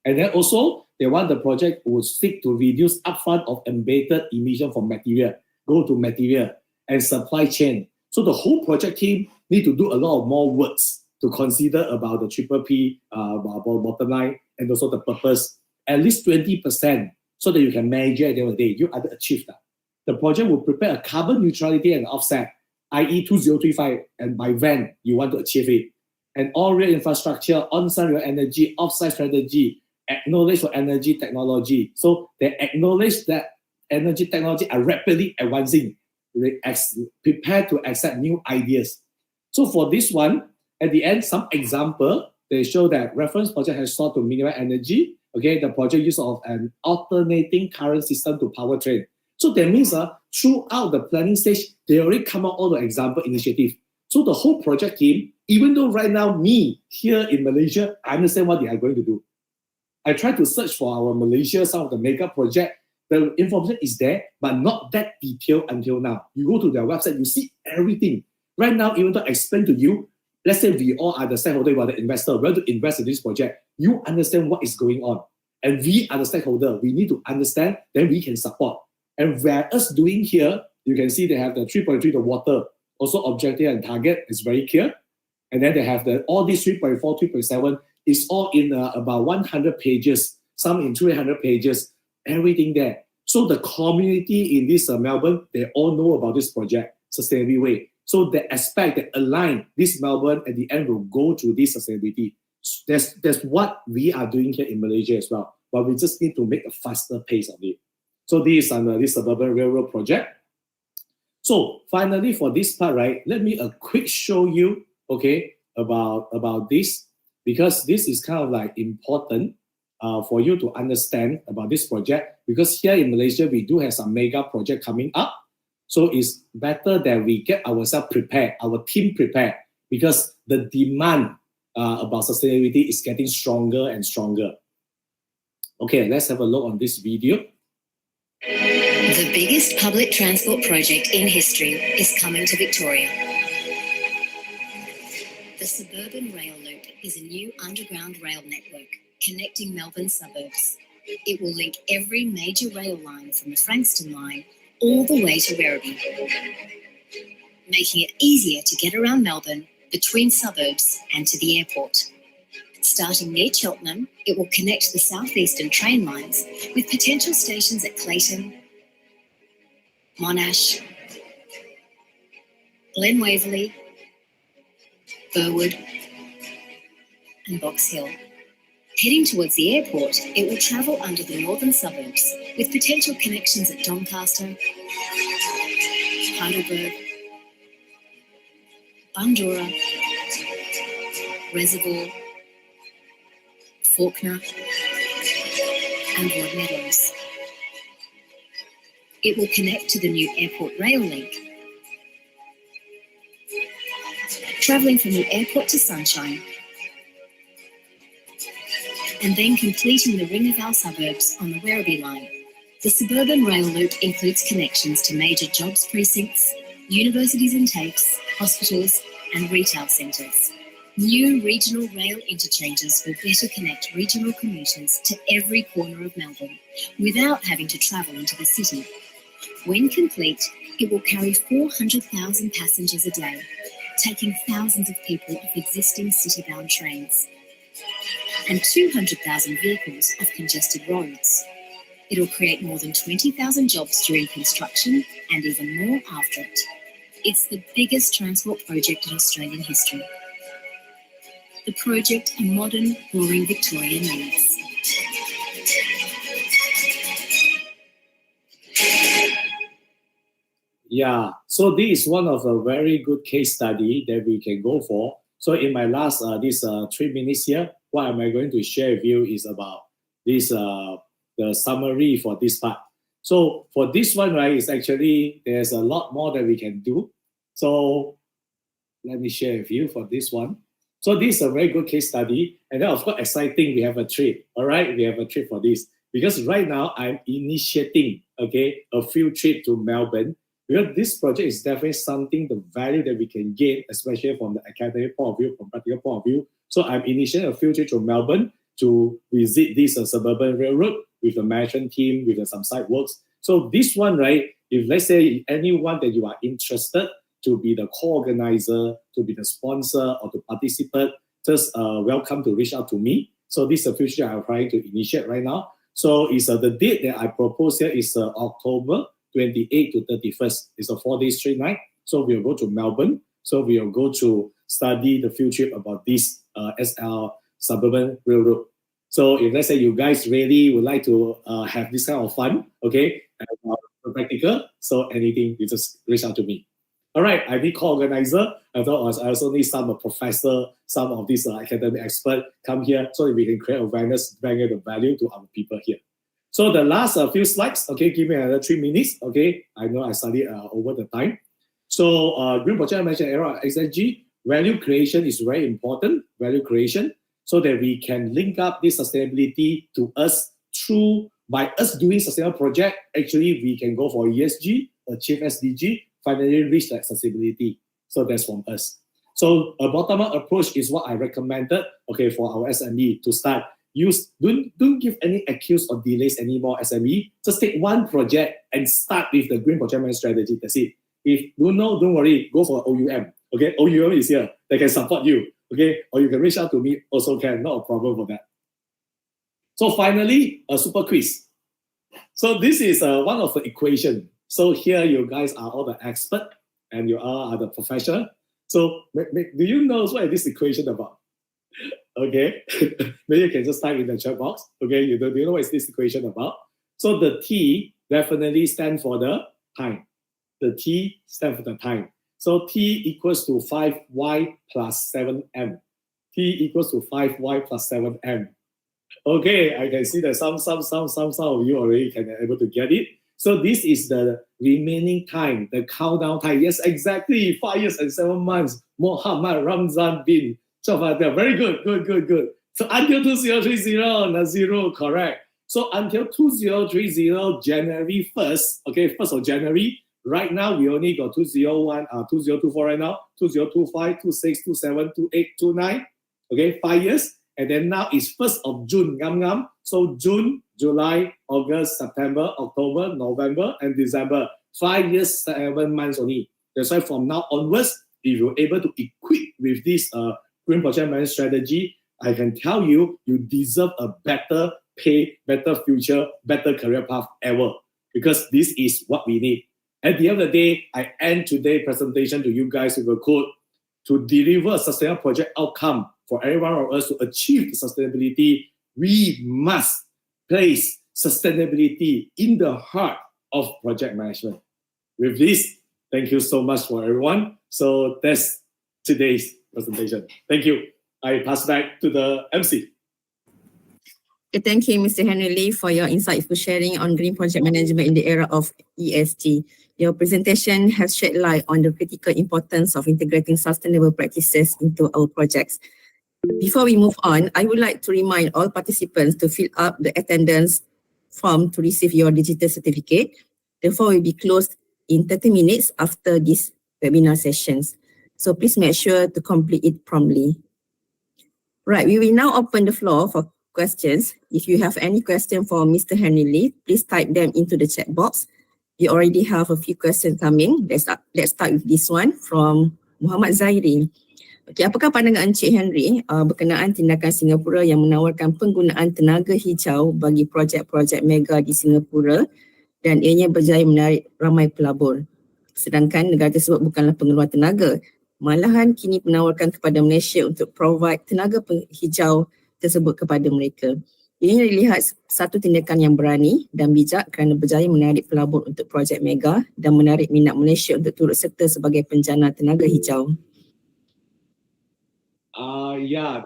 And then also, they want the project would seek to reduce upfront of embedded emission from material, go to material and supply chain. So the whole project team need to do a lot of more works to consider about the triple P, bottom line, and also the purpose. At least 20%, so that you can measure at the end of the day, you either achieve that. The project will prepare a carbon neutrality and offset, i.e. 2035, and by when you want to achieve it. And all real infrastructure, on-site real energy, off-site strategy, acknowledge for energy technology. So they acknowledge that energy technology are rapidly advancing. They prepare to accept new ideas. So for this one, at the end, some example, they show that reference project has sought to minimize energy. Okay, the project use of an alternating current system to powertrain. So that means throughout the planning stage, they already come out all the example initiative. So the whole project team, even though right now me here in Malaysia, I understand what they are going to do. I try to search for our Malaysia, some of the mega project. The information is there, but not that detailed until now. You go to their website, you see everything. Right now, even though I explain to you, let's say we all are the stakeholder, we are the investor, we want to invest in this project. You understand what is going on. And we are the stakeholder. We need to understand, then we can support. And where us doing here, you can see they have the 3.3, the water, also objective and target is very clear. And then they have all these 3.4, 3.7 is all in about 100 pages, some in 300 pages, everything there. So the community in this Melbourne, they all know about this project, Sustainable Way. So the aspect that align this Melbourne at the end will go to this sustainability. That's what we are doing here in Malaysia as well. But we just need to make a faster pace of it. So this is under this suburban railroad project. So finally for this part, right, let me quick show you, okay, about this, because this is kind of like important for you to understand about this project, because here in Malaysia, we do have some mega project coming up. So it's better that we get ourselves prepared, our team prepared, because the demand about sustainability is getting stronger and stronger. Okay, let's have a look on this video. The biggest public transport project in history is coming to Victoria. The Suburban Rail Loop is a new underground rail network connecting Melbourne suburbs. It will link every major rail line from the Frankston line all the way to Werribee, making it easier to get around Melbourne, between suburbs and to the airport. Starting near Cheltenham, it will connect the southeastern train lines with potential stations at Clayton, Monash, Glen Waverley, Burwood and Box Hill. Heading towards the airport, it will travel under the northern suburbs with potential connections at Doncaster, Heidelberg, Bundoora, Reservoir, Fawkner and Broadmeadows. It will connect to the new airport rail link, travelling from the airport to Sunshine, and then completing the ring of our suburbs on the Werribee line. The Suburban Rail Loop includes connections to major jobs precincts, universities and TAFEs, hospitals and retail centres. New regional rail interchanges will better connect regional commuters to every corner of Melbourne without having to travel into the city. When complete, it will carry 400,000 passengers a day, taking thousands of people off existing city-bound trains and 200,000 vehicles off congested roads. It will create more than 20,000 jobs during construction and even more after it. It's the biggest transport project in Australian history. The project a modern, roaring Victoria needs. Yeah, so this is one of a very good case study that we can go for. So in my last 3 minutes here, what am I going to share with you is about this the summary for this part. So for this one, right, is actually there's a lot more that we can do. So let me share with you for this one. So this is a very good case study. And then of course, exciting, we have a trip. All right, we have a trip for this. Because right now I'm initiating, okay, a field trip to Melbourne. Because this project is definitely something, the value that we can gain, especially from the academic point of view, from practical point of view. So I'm initiating a field trip to Melbourne to visit this suburban railroad with the management team, with some site works. So this one, right, if let's say anyone that you are interested to be the co-organizer, to be the sponsor, or to participate, just welcome to reach out to me. So this is a future I'm trying to initiate right now. So it's the date that I propose here is October 28 to 31st. It's a 4-day straight night. So we'll go to Melbourne. So we'll go to study the field trip about this SL Suburban Railroad. So if let's say you guys really would like to have this kind of fun, okay, practical, so anything, you just reach out to me. All right, I need co-organizer. I thought I also need some professor, some of these academic expert come here so that we can create awareness, bring the value to our people here. So the last few slides, okay, give me another 3 minutes, okay. I know I studied over the time. So Green Project Management era of ESG, value creation is very important, value creation, so that we can link up this sustainability to us through, by us doing sustainable project, actually we can go for ESG, achieve SDG, finally reach that sustainability. So that's from us. So a bottom-up approach is what I recommended, okay, for our SME to start. Don't give any excuse or delays anymore, SME. Just take one project and start with the Green Project Management strategy. That's it. If you know, don't worry, go for OUM. Okay, OUM is here. They can support you. Okay, or you can reach out to me, also can, not a problem for that. So finally, a super quiz. So this is one of the equation. So here you guys are all the expert and you all are the professional. So do you know what is this equation about? Okay, maybe you can just type in the chat box. Okay, do you know what is this equation about? So the T definitely stands for the time. The T stands for the time. So T equals to 5y plus 7m. T equals to 5y plus 7m. Okay, I can see that some of you already can be able to get it. So this is the remaining time, the countdown time. Yes, exactly, 5 years and 7 months. Muhammad Ramzan bin Jafatel. Very good, good. So until 2030, not zero, correct. So until 2030, January 1st, okay, 1st of January, right now we only got 2001, 2024 right now, 2025, 26, 27, 28, 29, okay, 5 years. And then now it's 1st of June, so June, July, August, September, October, November, and December. 5 years, 7 months only. That's why from now onwards, if you're able to equip with this Green Project Management strategy, I can tell you, you deserve a better pay, better future, better career path ever. Because this is what we need. At the end of the day, I end today's presentation to you guys with a quote: to deliver a sustainable project outcome for every one of us to achieve the sustainability, we must place sustainability in the heart of project management. With this, thank you so much for everyone. So that's today's presentation. Thank you. I pass back to the MC. Okay, thank you, Mr. Henry Lee, for your insightful sharing on green project management in the era of ESG. Your presentation has shed light on the critical importance of integrating sustainable practices into our projects. Before we move on, I would like to remind all participants to fill up the attendance form to receive your digital certificate. The form will be closed in 30 minutes after this webinar sessions. So please make sure to complete it promptly. Right, we will now open the floor for questions. If you have any question for Mr. Henry Lee, please type them into the chat box. We already have a few questions coming. Let's start with this one from Muhammad Zairi. Okay, apakah pandangan Encik Henry berkenaan tindakan Singapura yang menawarkan penggunaan tenaga hijau bagi projek-projek mega di Singapura dan ianya berjaya menarik ramai pelabur. Sedangkan negara tersebut bukanlah pengeluar tenaga, malahan kini menawarkan kepada Malaysia untuk provide tenaga hijau tersebut kepada mereka. Ini dilihat satu tindakan yang berani dan bijak kerana berjaya menarik pelabur untuk projek mega dan menarik minat Malaysia untuk turut serta sebagai penjana tenaga hijau. Yeah,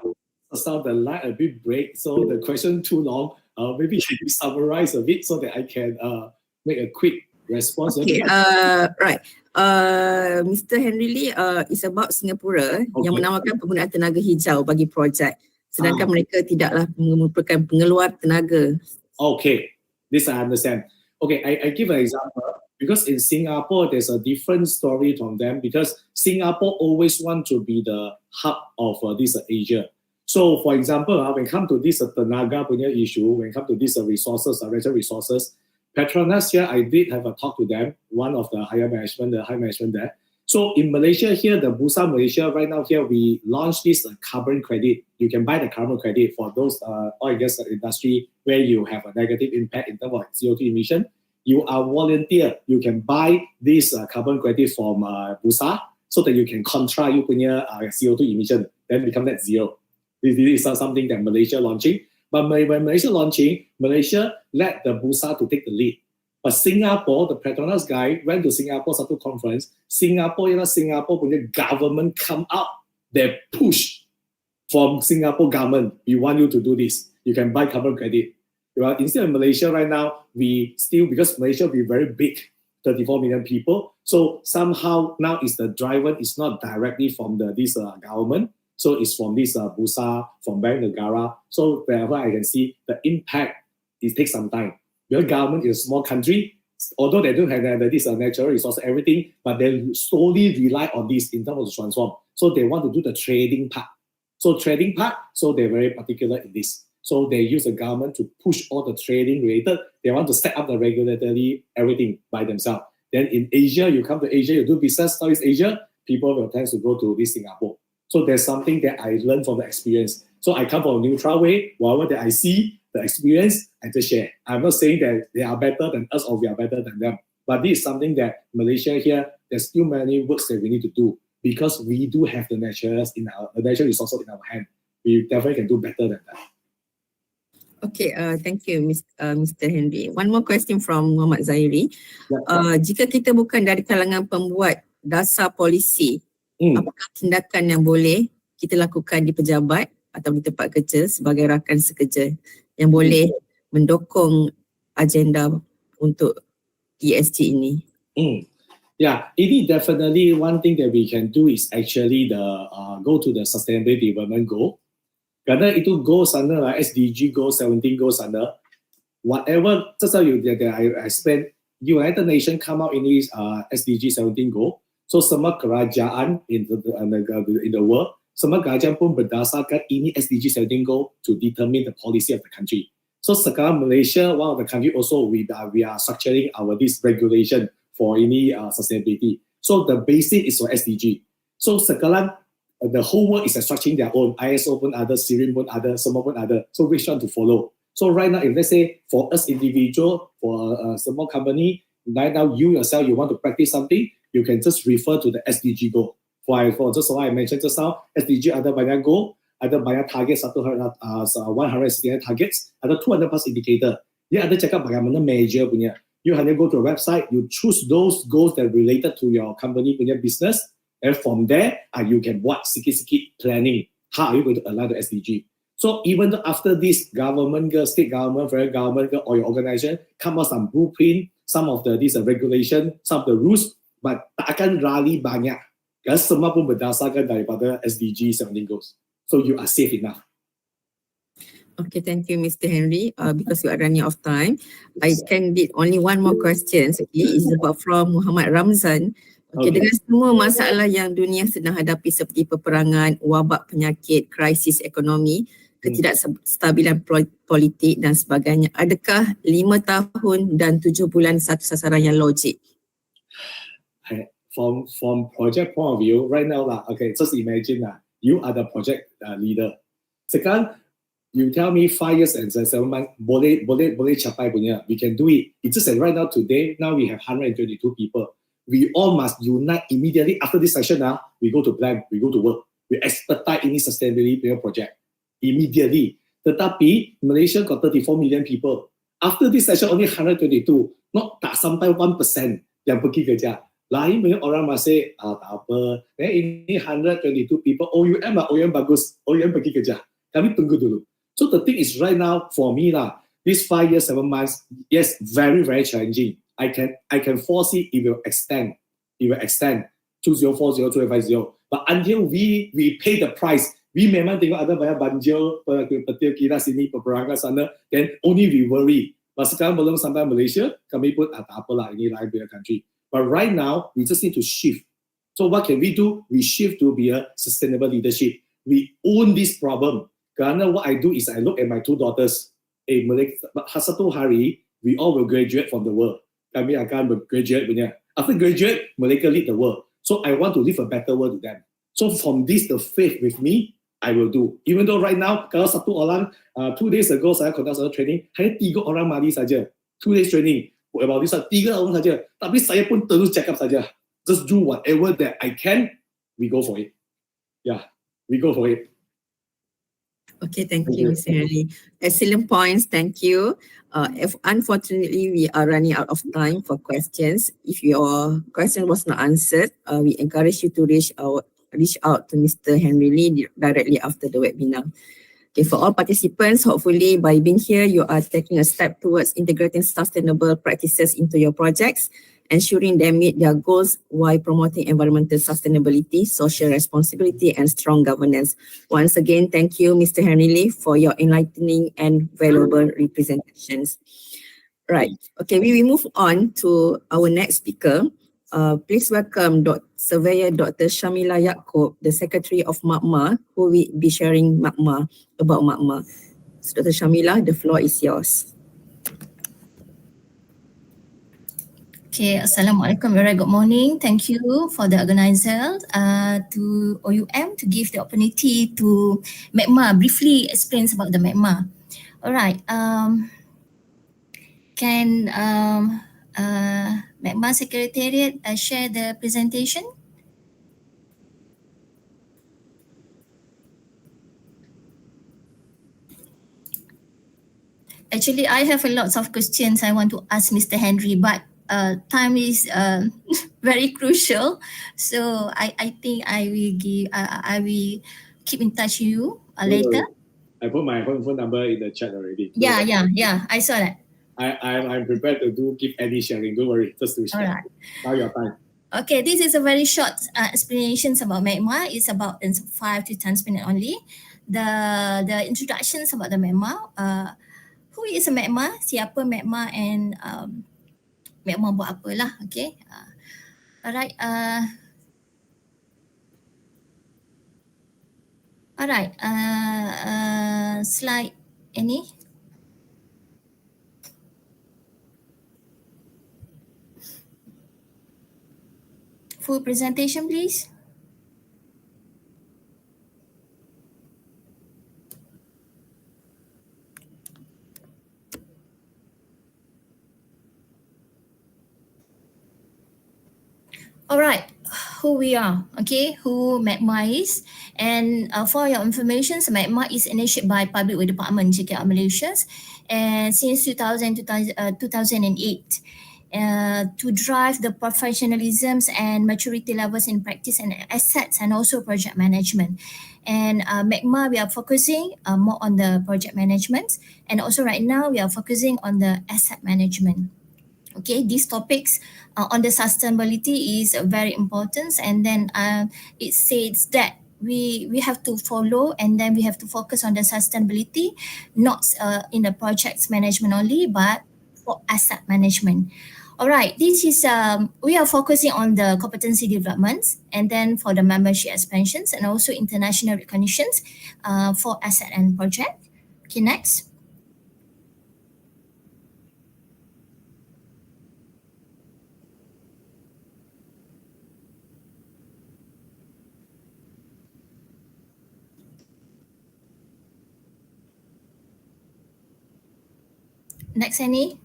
sound the line a bit break, so the question too long. Maybe can you summarize a bit so that I can make a quick response? Okay, right. Mr. Henry Lee is about Singapura yang menawarkan penggunaan tenaga hijau bagi projek. Sedangkan mereka tidaklah merupakan pengeluar tenaga. Okay, this I understand. Okay, I give an example. Because in Singapore, there's a different story from them because Singapore always want to be the hub of this Asia. So for example, when it comes to this tenaga punya issue, when it comes to these resources, natural resources, Petronas here, I did have a talk to them, one of the high management there. So in Malaysia here, the Bursa Malaysia, right now here, we launched this carbon credit. You can buy the carbon credit for those oil and gas industry where you have a negative impact in terms of CO2 emission. You are volunteer, you can buy this carbon credit from Bursa so that you can control your CO2 emission, then become net zero. This is something that Malaysia launching. But when Malaysia launching, Malaysia let the Bursa to take the lead. But Singapore, the Petronas guy went to Singapore satu conference. Singapore punya government come out. They push from Singapore government. We want you to do this. You can buy carbon credit. Well, instead of Malaysia right now, we still, because Malaysia will be very big, 34 million people. So somehow now is the driver is not directly from this government. So it's from this Bursa, from Bank Negara. So wherever I can see the impact, it takes some time. Your government is a small country, although they don't have this natural resource, everything, but they solely rely on this in terms of transform. So they want to do the trading part. So trading part, so they're very particular in this. So they use the government to push all the trading related. They want to set up the regulatory everything by themselves. Then in Asia, you come to Asia, you do business, Southeast Asia, people will tend to go to this Singapore. So there's something that I learned from the experience. So I come from a neutral way, whatever that I see, the experience, I just share. I'm not saying that they are better than us or we are better than them. But this is something that Malaysia here, there's still many works that we need to do because we do have the natural resources in our hand. We definitely can do better than that. Okay, thank you, Mr. Henry. One more question from Muhammad Zahiri. Jika kita bukan dari kalangan pembuat dasar polisi, apakah tindakan yang boleh kita lakukan di pejabat atau di tempat kerja sebagai rakan sekerja yang boleh mendukung agenda untuk ESG ini? Yeah, it is definitely one thing that we can do is actually go to the Sustainable Development Goal. Karena itu goals under SDG goal 17 goals under whatever. Just how I spent United Nations come out in this SDG 17 goal. So semua kerajaan in the world, semua kerajaan pun berdasarkan ini SDG 17 goal to determine the policy of the country. So sekarang Malaysia, one of the country also we are structuring our this regulation for ini sustainability. So the basic is for SDG. So sekarang the whole world is structuring their own. ISO pun ada, Sirim pun ada, semua pun ada. So which one to follow? So right now, if let's say for us individual, for a small company, right now you yourself, you want to practice something, you can just refer to the SDG goal. For just what I mentioned just now, SDG ada banyak goal, ada banyak target, 169 targets, ada 200 plus indicator. Dia ada cakap bagaimana measure punya. You hanya go to a website, you choose those goals that related to your company punya business, and from there, you can buat sikit-sikit planning. How are you going to align the SDG? So even though after this government, state government, federal government, or your organization come out some blueprint, some of this regulation, some of the rules, but tak akan rally banyak. Kerana semua pun berdasarkan daripada SDG 17 goals. So you are safe enough. Okay, thank you, Mr. Henry. Because we are running out of time, I can read only one more question. Okay, it's about from Muhammad Ramzan. Okay, dengan semua masalah yang dunia sedang hadapi seperti peperangan, wabak penyakit, krisis ekonomi, ketidakstabilan politik dan sebagainya, adakah 5 tahun dan 7 bulan satu sasaran yang logik? From project point of view, right now okay, just imagine you are the project leader. Sekarang you tell me 5 years and 7 months boleh capai punya, we can do it. It's just that right now today, now we have 122 people. We all must unite immediately after this session. We go to plan, we go to work. We expedite ini sustainability project immediately. Tetapi Malaysia got 34 million people. After this session, only 122. Tak sampai 1% yang pergi kerja. Lain banyak orang masih tak apa. Ini 122 people. OUM bagus. OUM pergi kerja. Kami tunggu dulu. So the thing is right now for me this 5 years, 7 months, yes, very, very challenging. I can foresee it will extend. It will extend 2040, 2050. But until we pay the price, we memang tengok ada banyak banjir, petir kira sini, peperangan sana, then only we worry. But sekarang belum sampai Malaysia, kami pun tak apalah, ini lain punya country. But right now, we just need to shift. So what can we do? We shift to be a sustainable leadership. We own this problem. Kerana what I do is I look at my 2 daughters. Satu hari, we all will graduate from the world. Kami akan graduate punya. After graduate, mereka lead the world. So I want to leave a better world to them. So from this, the faith with me, I will do. Even though right now, kalau satu orang, 2 days ago saya conduct satu training, hanya 3 orang mari saja. 2 days training about this, 3 orang saja. Tapi saya pun terus cakap saja. Just do whatever that I can. We go for it. Yeah, we go for it. Okay, thank Thank you, you. Mr. Henry. Excellent points, thank you. If unfortunately we are running out of time for questions, if your question was not answered, we encourage you to reach out to Mr. Henry Lee directly after the webinar. Okay, for all participants, hopefully by being here, you are taking a step towards integrating sustainable practices into your projects, ensuring they meet their goals while promoting environmental sustainability, social responsibility, and strong governance. Once again, thank you, Mr. Henry Lee, for your enlightening and valuable representations. Right. Okay, we will move on to our next speaker. Please welcome Surveyor Dr. Shamila Yaakob, the Secretary of MAPMA, who will be sharing about MAPMA. So Dr. Shamila, the floor is yours. Okay, Assalamualaikum, very good morning. Thank you for the organizer to OUM to give the opportunity to MAPMA briefly explains about the MAPMA. Alright, can MAPMA Secretariat share the presentation? Actually, I have a lot of questions I want to ask Mr. Henry, but time is very crucial. So I think I will keep in touch with you later. I put my phone number in the chat already. Yeah, I saw that. I'm prepared to give any sharing. Don't worry, just to share. All right. Now your time. Okay, this is a very short explanations about MAPMA. It's about 5 to 10 minutes only. The introductions about the MAPMA. Who is a MAPMA? Siapa MAPMA and MAPMA buat apa lah, okay. Alright. Alright. Slide ini. Full presentation, please. Alright, who we are, okay, who MAPMA is, and for your information, so MAPMA is initiated by Public Works Department JKR Malaysia, and since 2008, to drive the professionalisms and maturity levels in practice and assets and also project management. And MAPMA, we are focusing more on the project management, and also right now we are focusing on the asset management. Okay, these topics on the sustainability is very important, and then it says that we have to follow, and then we have to focus on the sustainability, not in the projects management only, but for asset management. All right, this is we are focusing on the competency developments, and then for the membership expansions, and also international recognitions for asset and project. Okay, next. Next, Annie.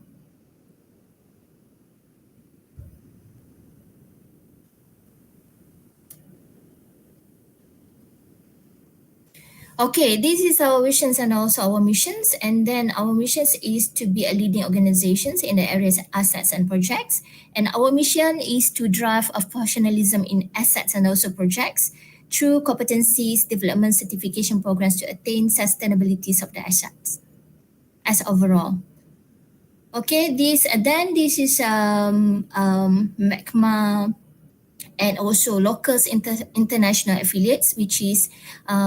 Okay, this is our visions and also our missions. And then our missions is to be a leading organizations in the areas of assets and projects. And our mission is to drive a professionalism in assets and also projects through competencies, development, certification programs to attain sustainability of the assets as overall. Okay, this is MAPMA and also locals international affiliates, which is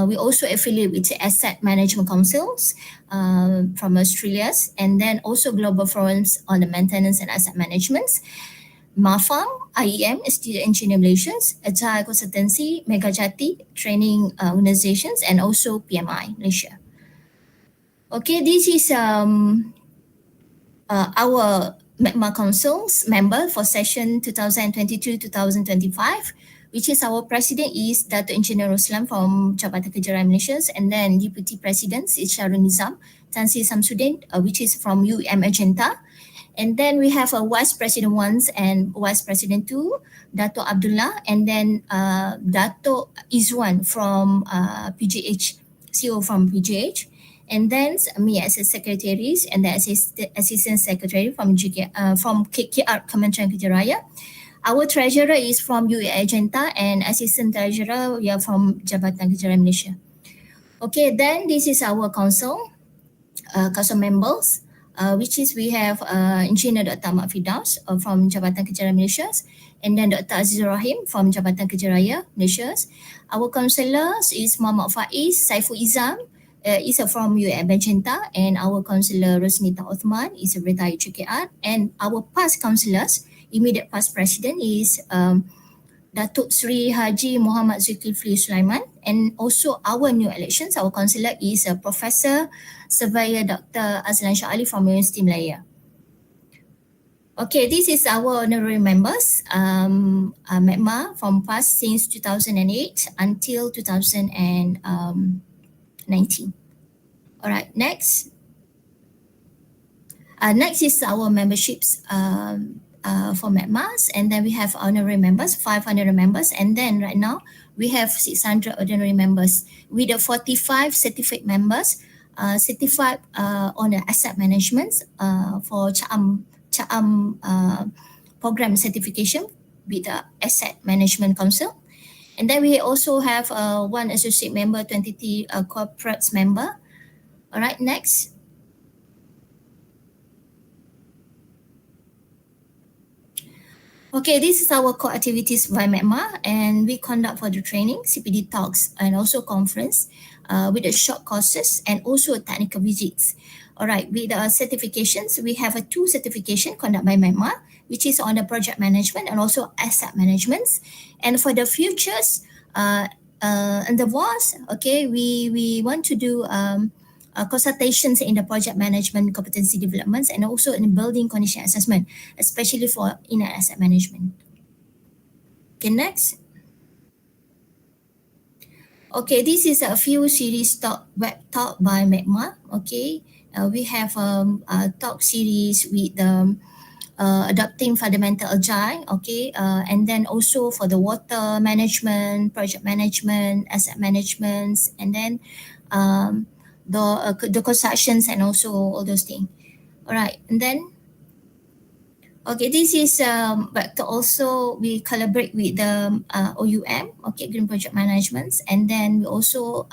we also affiliate with the asset management councils from Australia, and then also global forums on the maintenance and asset management. MAFAM, IEM, Student Engineer Malaysia, Agile Consultancy, Megajati, Training Organizations, and also PMI Malaysia. Okay, this is our MAPMA Council's member for session 2022-2025, which is our president is Dato' Engineer Roslan from Jabatan Kerja Raya Malaysia, and then deputy president is Syarul Nizam, Tan Sri Samsudin, which is from UM Agenda. And then we have a vice president 1 and vice president 2, Dato' Abdullah, and then Dato' Izwan from PGH CEO from PGH, and then me as a secretary and the assistant secretary from KKR Kementerian Kerja Raya. Our treasurer is from UAE Agenta and assistant treasurer we are from Jabatan Kerja Raya Malaysia. Okay, then this is our council members, which is we have Engineer Dr. Ahmad Firdaus from Jabatan Kerja Raya Malaysia, and then Dr. Azizur Rahim from Jabatan Kerja Raya Malaysia. Our councillors is Muhammad Faiz, Saiful Izam is from UAE Agenta, and our councillor Rosnita Othman is a retired KKR, and our past councillors, immediate past president is Datuk Sri Haji Muhammad Zulkifli Sulaiman, and also our new elections, our councillor is Professor Surveyor Dr. Azlan Shah Ali from University Malaya. Okay, this is our honorary members, MAPMA from past since 2008 until 2019. Alright, next. Next is our memberships for MAPMAs, and then we have honorary members, 500 members, and then right now we have 600 ordinary members with the 45 certificate members certified on the asset management for Cha'am program certification with the Asset Management Council. And then we also have one associate member, 23 corporate member. All right, next. Okay, this is our core activities by MAPMA, and we conduct for the training, CPD talks, and also conference with the short courses and also technical visits. All right, with the certifications, we have 2 certification conducted by MAPMA, which is on the project management and also asset management. And for the futures, and the was, okay, we want to do consultations in the project management competency developments and also in building condition assessment, especially for in asset management. Okay, next. Okay, this is a few series web talk by MAPMA. Okay, we have a talk series with adopting fundamental agile. Okay, and then also for the water management, project management, asset management, and then the constructions and also all those things. All right, and then okay, this is but also we collaborate with the OUM, okay, Green Project Management, and then we also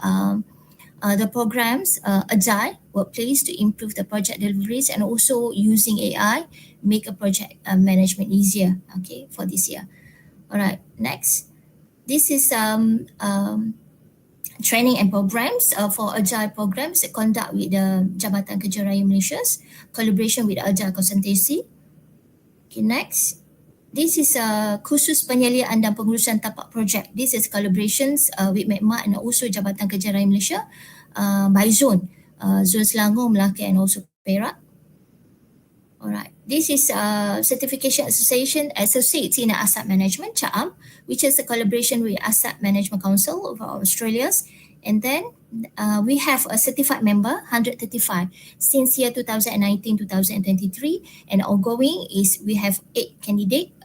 the programs agile workplace to improve the project deliveries and also using AI make a project management easier. Okay, for this year. All right, next. This is training and programs for agile programs that conduct with the Jabatan Kerja Raya Malaysia, collaboration with Agile Consultancy. Okay, next. This is khusus penyeliaan dan pengurusan tapak projek. This is collaborations with MAPMA and also Jabatan Kerja Raya Malaysia by zone. Zone Selangor, Melaka and also Perak. Alright, this is Certification Association Associates in Asset Management, Cha'am, which is a collaboration with Asset Management Council of Australia. And then we have a certified member, 135, since year 2019-2023. And ongoing is we have 8 candidates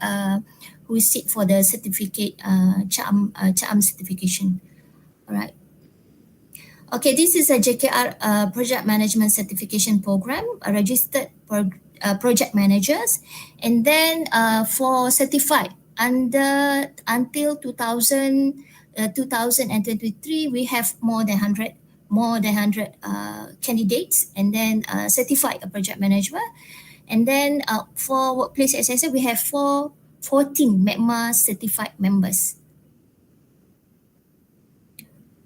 who sit for the certificate, Cha'am certification. Alright. Okay, this is a JKR Project Management Certification Program, registered project managers, and then for certified until 2023 we have more than 100 candidates, and then certified project manager, and then for workplace assessor we have 14 MAPMA certified members.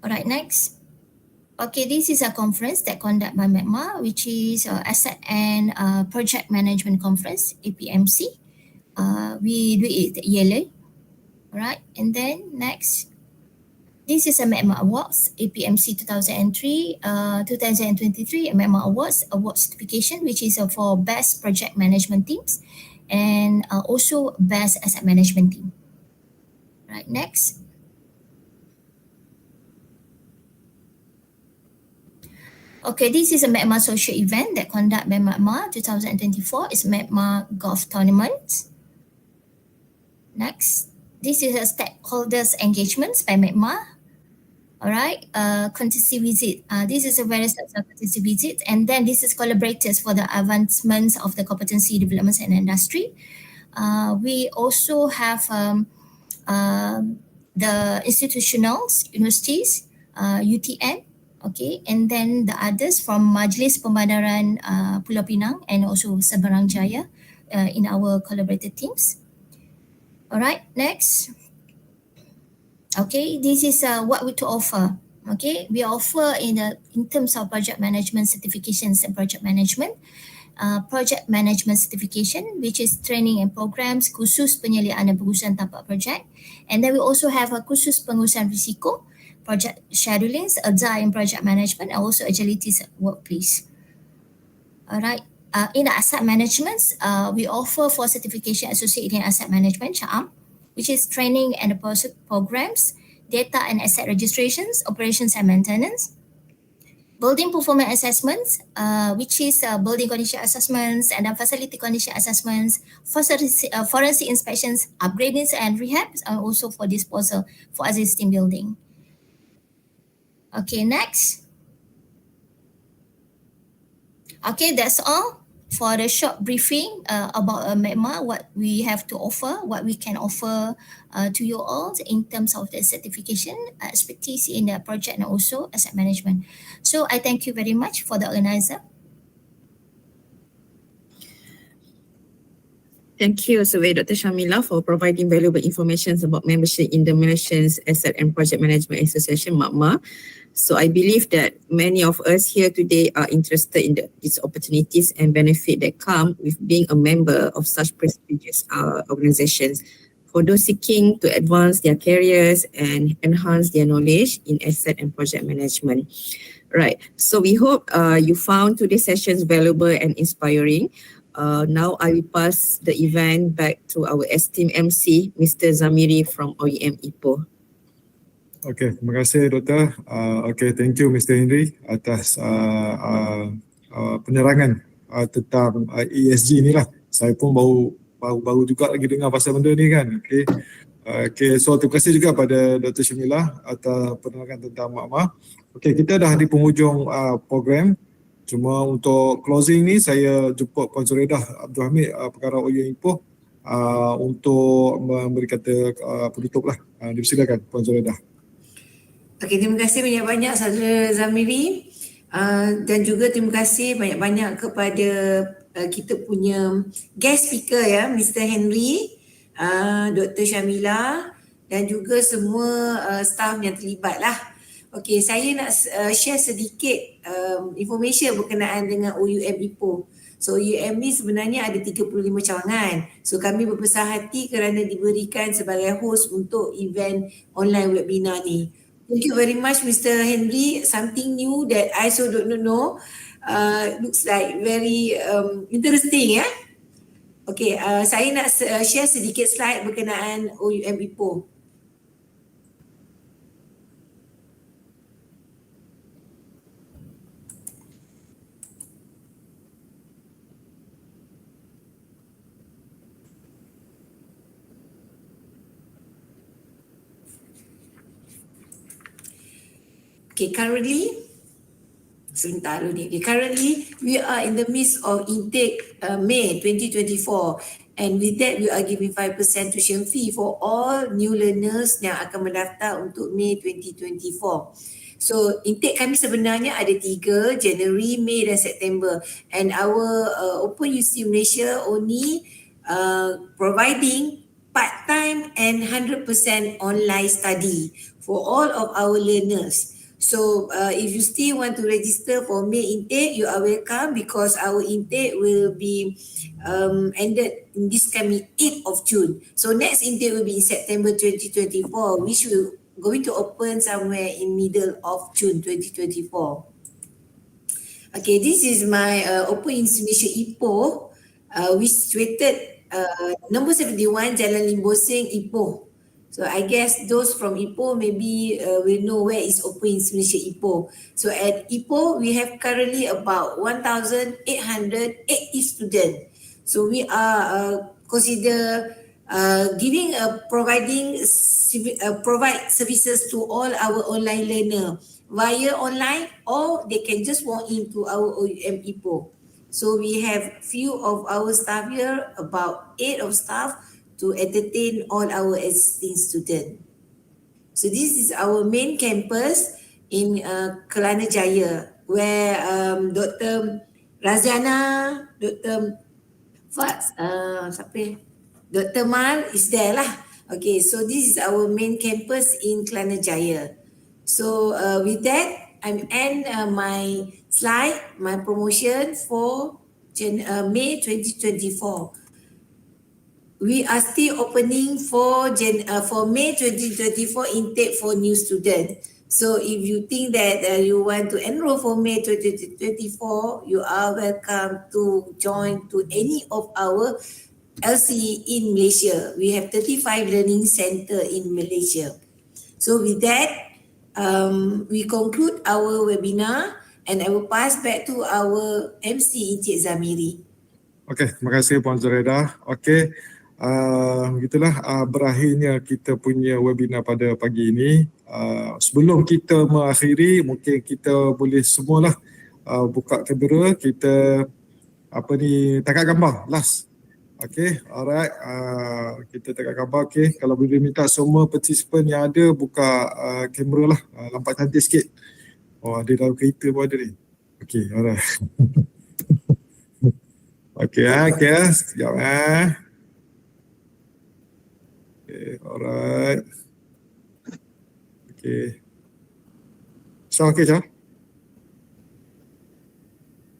All right, next. Okay, this is a conference that conducted by MAPMA, which is Asset and Project Management Conference, APMC. We do it yearly. All right, and then next. This is a MAPMA Awards, APMC 2023, MAPMA Awards, award certification, which is for Best Project Management Teams and also Best Asset Management Team. Right, next. Okay, this is a MAPMA social event that conduct by MAPMA 2024. It's MAPMA Golf Tournament. Next, this is a stakeholders engagement by MAPMA. Alright, courtesy visit. This is a various types of courtesy visit, and then this is collaborators for the advancements of the competency development and industry. We also have the institutionals, universities, UTN, okay, and then the others from Majlis Pembandaran Pulau Pinang and also Seberang Jaya in our collaborated teams. Alright, next. Okay, this is what we to offer. Okay, we offer in terms of project management certifications and project management. Project management certification, which is training and programs khusus penyeliaan dan pengurusan tapak projek. And then we also have a khusus pengurusan risiko, project scheduling, agile in project management, and also agilities at workplace. Alright. In the asset management, we offer for certification associated in asset management, SHAAM, which is training and programs, data and asset registrations, operations and maintenance. Building performance assessments, which is building condition assessments and then facility condition assessments, forensic inspections, upgradings and rehabs, and also for disposal for existing building. Okay, next. Okay, that's all for the short briefing about MAPMA, what we have to offer, what we can offer to you all in terms of the certification, expertise in the project and also asset management. So I thank you very much for the organizer. Thank you, Surveyor Dr. Shamila, for providing valuable information about membership in the Malaysian Asset and Project Management Association, MAPMA. So I believe that many of us here today are interested in these opportunities and benefit that come with being a member of such prestigious organizations. For those seeking to advance their careers and enhance their knowledge in asset and project management. Right, so we hope you found today's sessions valuable and inspiring. Now I will pass the event back to our esteemed MC, Mr. Zamiri from OEM Ipoh. Okay, terima kasih Doktor. Okay, thank you Mr. Henry atas penerangan tentang ESG ni lah. Saya pun baru juga lagi dengar pasal benda ni kan. Okay. Okay, so terima kasih juga pada Dr. Shamila atas penerangan tentang MAPMA. Okay, kita dah di penghujung program. Cuma untuk closing ni saya jemput Puan Zuredah Abdul Hamid perkara OEM Ipoh untuk memberi kata penutup lah. Dipersilakan Puan Zuredah. Okey, terima kasih banyak-banyak Saudara Zamiri dan juga terima kasih banyak-banyak kepada kita punya guest speaker ya, Mr. Henry, Dr. Shamila dan juga semua staff yang terlibat lah. Okey, saya nak share sedikit information berkenaan dengan OUM Ipoh. So OUM ni sebenarnya ada 35 cawangan. So kami berbesar hati kerana diberikan sebagai host untuk event online webinar ni. Thank you very much Mr. Henry. Something new that I also don't know. Looks like very interesting ya. Okay, saya nak share sedikit slide berkenaan OUM Ipoh. Okay, currently we are in the midst of intake May 2024, and with that we are giving 5% tuition fee for all new learners yang akan mendaftar untuk May 2024. So intake kami sebenarnya ada 3, January, May dan September, and our Open UC Malaysia only providing part-time and 100% online study for all of our learners. So if you still want to register for May intake, you are welcome because our intake will be ended in this coming 8th of June. So next intake will be in September 2024, which will going to open somewhere in middle of June 2024. Okay, this is my Open Institution Ipoh, which situated number 71 Jalan Limbosing, Ipoh. So I guess those from Ipoh maybe will know where is Open Institution Ipoh. So at Ipoh, we have currently about 1,880 students. So we are consider provide services to all our online learner via online, or they can just walk into our OUM Ipoh. So we have few of our staff here, about 8 of staff, to entertain all our existing students. So this is our main campus in Kelana Jaya, where Dr. Razana, Dr. Fats, Dr. Mal is there lah. Okay, so this is our main campus in Kelana Jaya. So with that, I'm end my slide, my promotion for May 2024. We are still opening for May 2024 intake for new students. So if you think that you want to enroll for May 2024, you are welcome to join to any of our LC in Malaysia. We have 35 learning center in Malaysia. So with that, we conclude our webinar, and I will pass back to our MC Encik Zamiri. Okey, terima kasih Puan Zuraida. Okey, begitulah berakhirnya kita punya webinar pada pagi ini. Sebelum kita mengakhiri, mungkin kita boleh semualah buka kamera, kita tangkap gambar last. Okey, alright. Kita tangkap gambar. Okey, kalau boleh minta semua partisipan yang ada buka kamera lah, nampak cantik sikit. Oh, ada dalam kereta pun ada ni. Okey, alright. Okey, sekejap . Okay, alright. Okay. So, okay, Syah.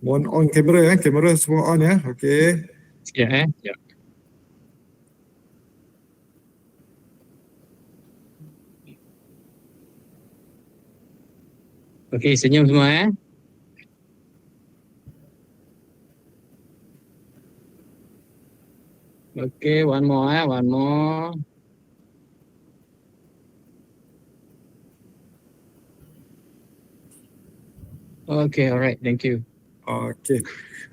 Mohon on kamera kamera semua on ya. Okay. Ya. Okay, senyum semua . Okay, one more. Okay, alright, thank you. Okay.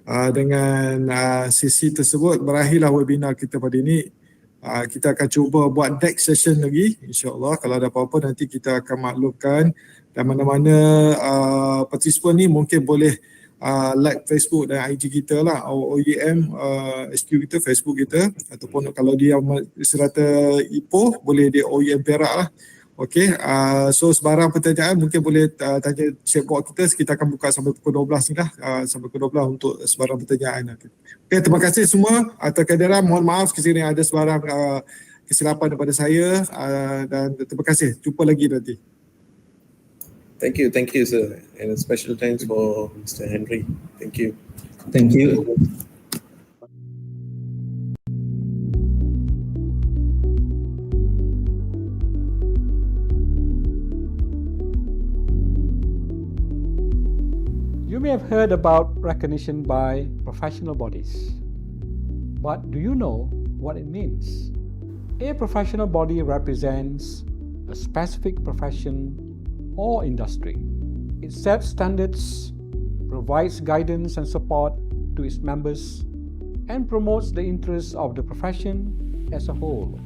Dengan sesi tersebut berakhirlah webinar kita pada ini. Kita akan cuba buat next session lagi, insyaAllah. Kalau ada apa-apa nanti kita akan maklumkan. Dan mana-mana partisipan ni mungkin boleh like Facebook dan IG kita lah, OEM SQ kita, Facebook kita, ataupun kalau dia serata Ipoh boleh dia OEM Perak lah. Okey, so sebarang pertanyaan mungkin boleh tanya chatbot kita akan buka sampai pukul 12 ni lah, sampai pukul 12 untuk sebarang pertanyaan. Okey, terima kasih semua atas kehadiran. Mohon maaf sekiranya ada sebarang kesilapan daripada saya, dan terima kasih. Jumpa lagi nanti. Thank you sir, and a special thanks for Mr. Henry. Thank you. Thank you. You may have heard about recognition by professional bodies, but do you know what it means? A professional body represents a specific profession or industry. It sets standards, provides guidance and support to its members, and promotes the interests of the profession as a whole.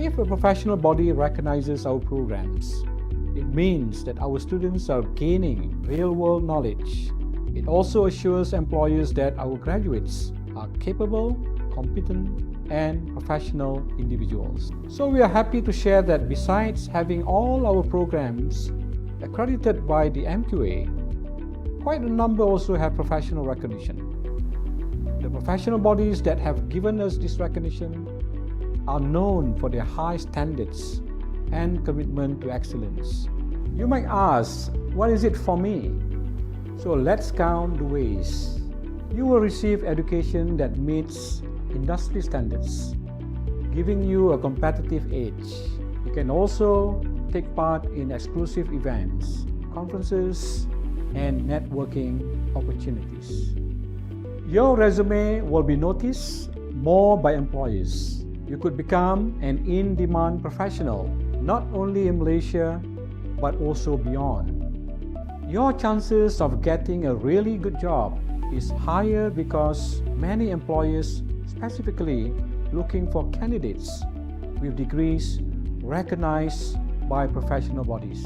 If a professional body recognizes our programs, it means that our students are gaining real-world knowledge. It also assures employers that our graduates are capable, competent, and professional individuals. So we are happy to share that besides having all our programs accredited by the MQA, quite a number also have professional recognition. The professional bodies that have given us this recognition are known for their high standards and commitment to excellence. You might ask, what is it for me? So let's count the ways. You will receive education that meets industry standards, giving you a competitive edge. You can also take part in exclusive events, conferences, and networking opportunities. Your resume will be noticed more by employers. You could become an in-demand professional, not only in Malaysia, but also beyond. Your chances of getting a really good job is higher because many employers specifically looking for candidates with degrees recognized by professional bodies.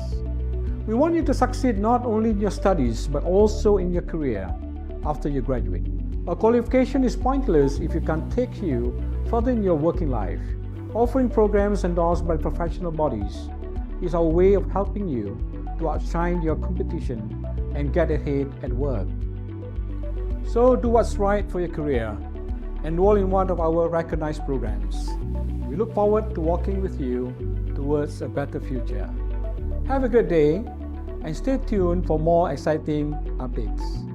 We want you to succeed not only in your studies but also in your career after you graduate. A qualification is pointless if it can't take you further in your working life. Offering programs endorsed by professional bodies is our way of helping you to outshine your competition and get ahead at work. So do what's right for your career. Enroll in one of our recognized programs. We look forward to working with you towards a better future. Have a good day and stay tuned for more exciting updates.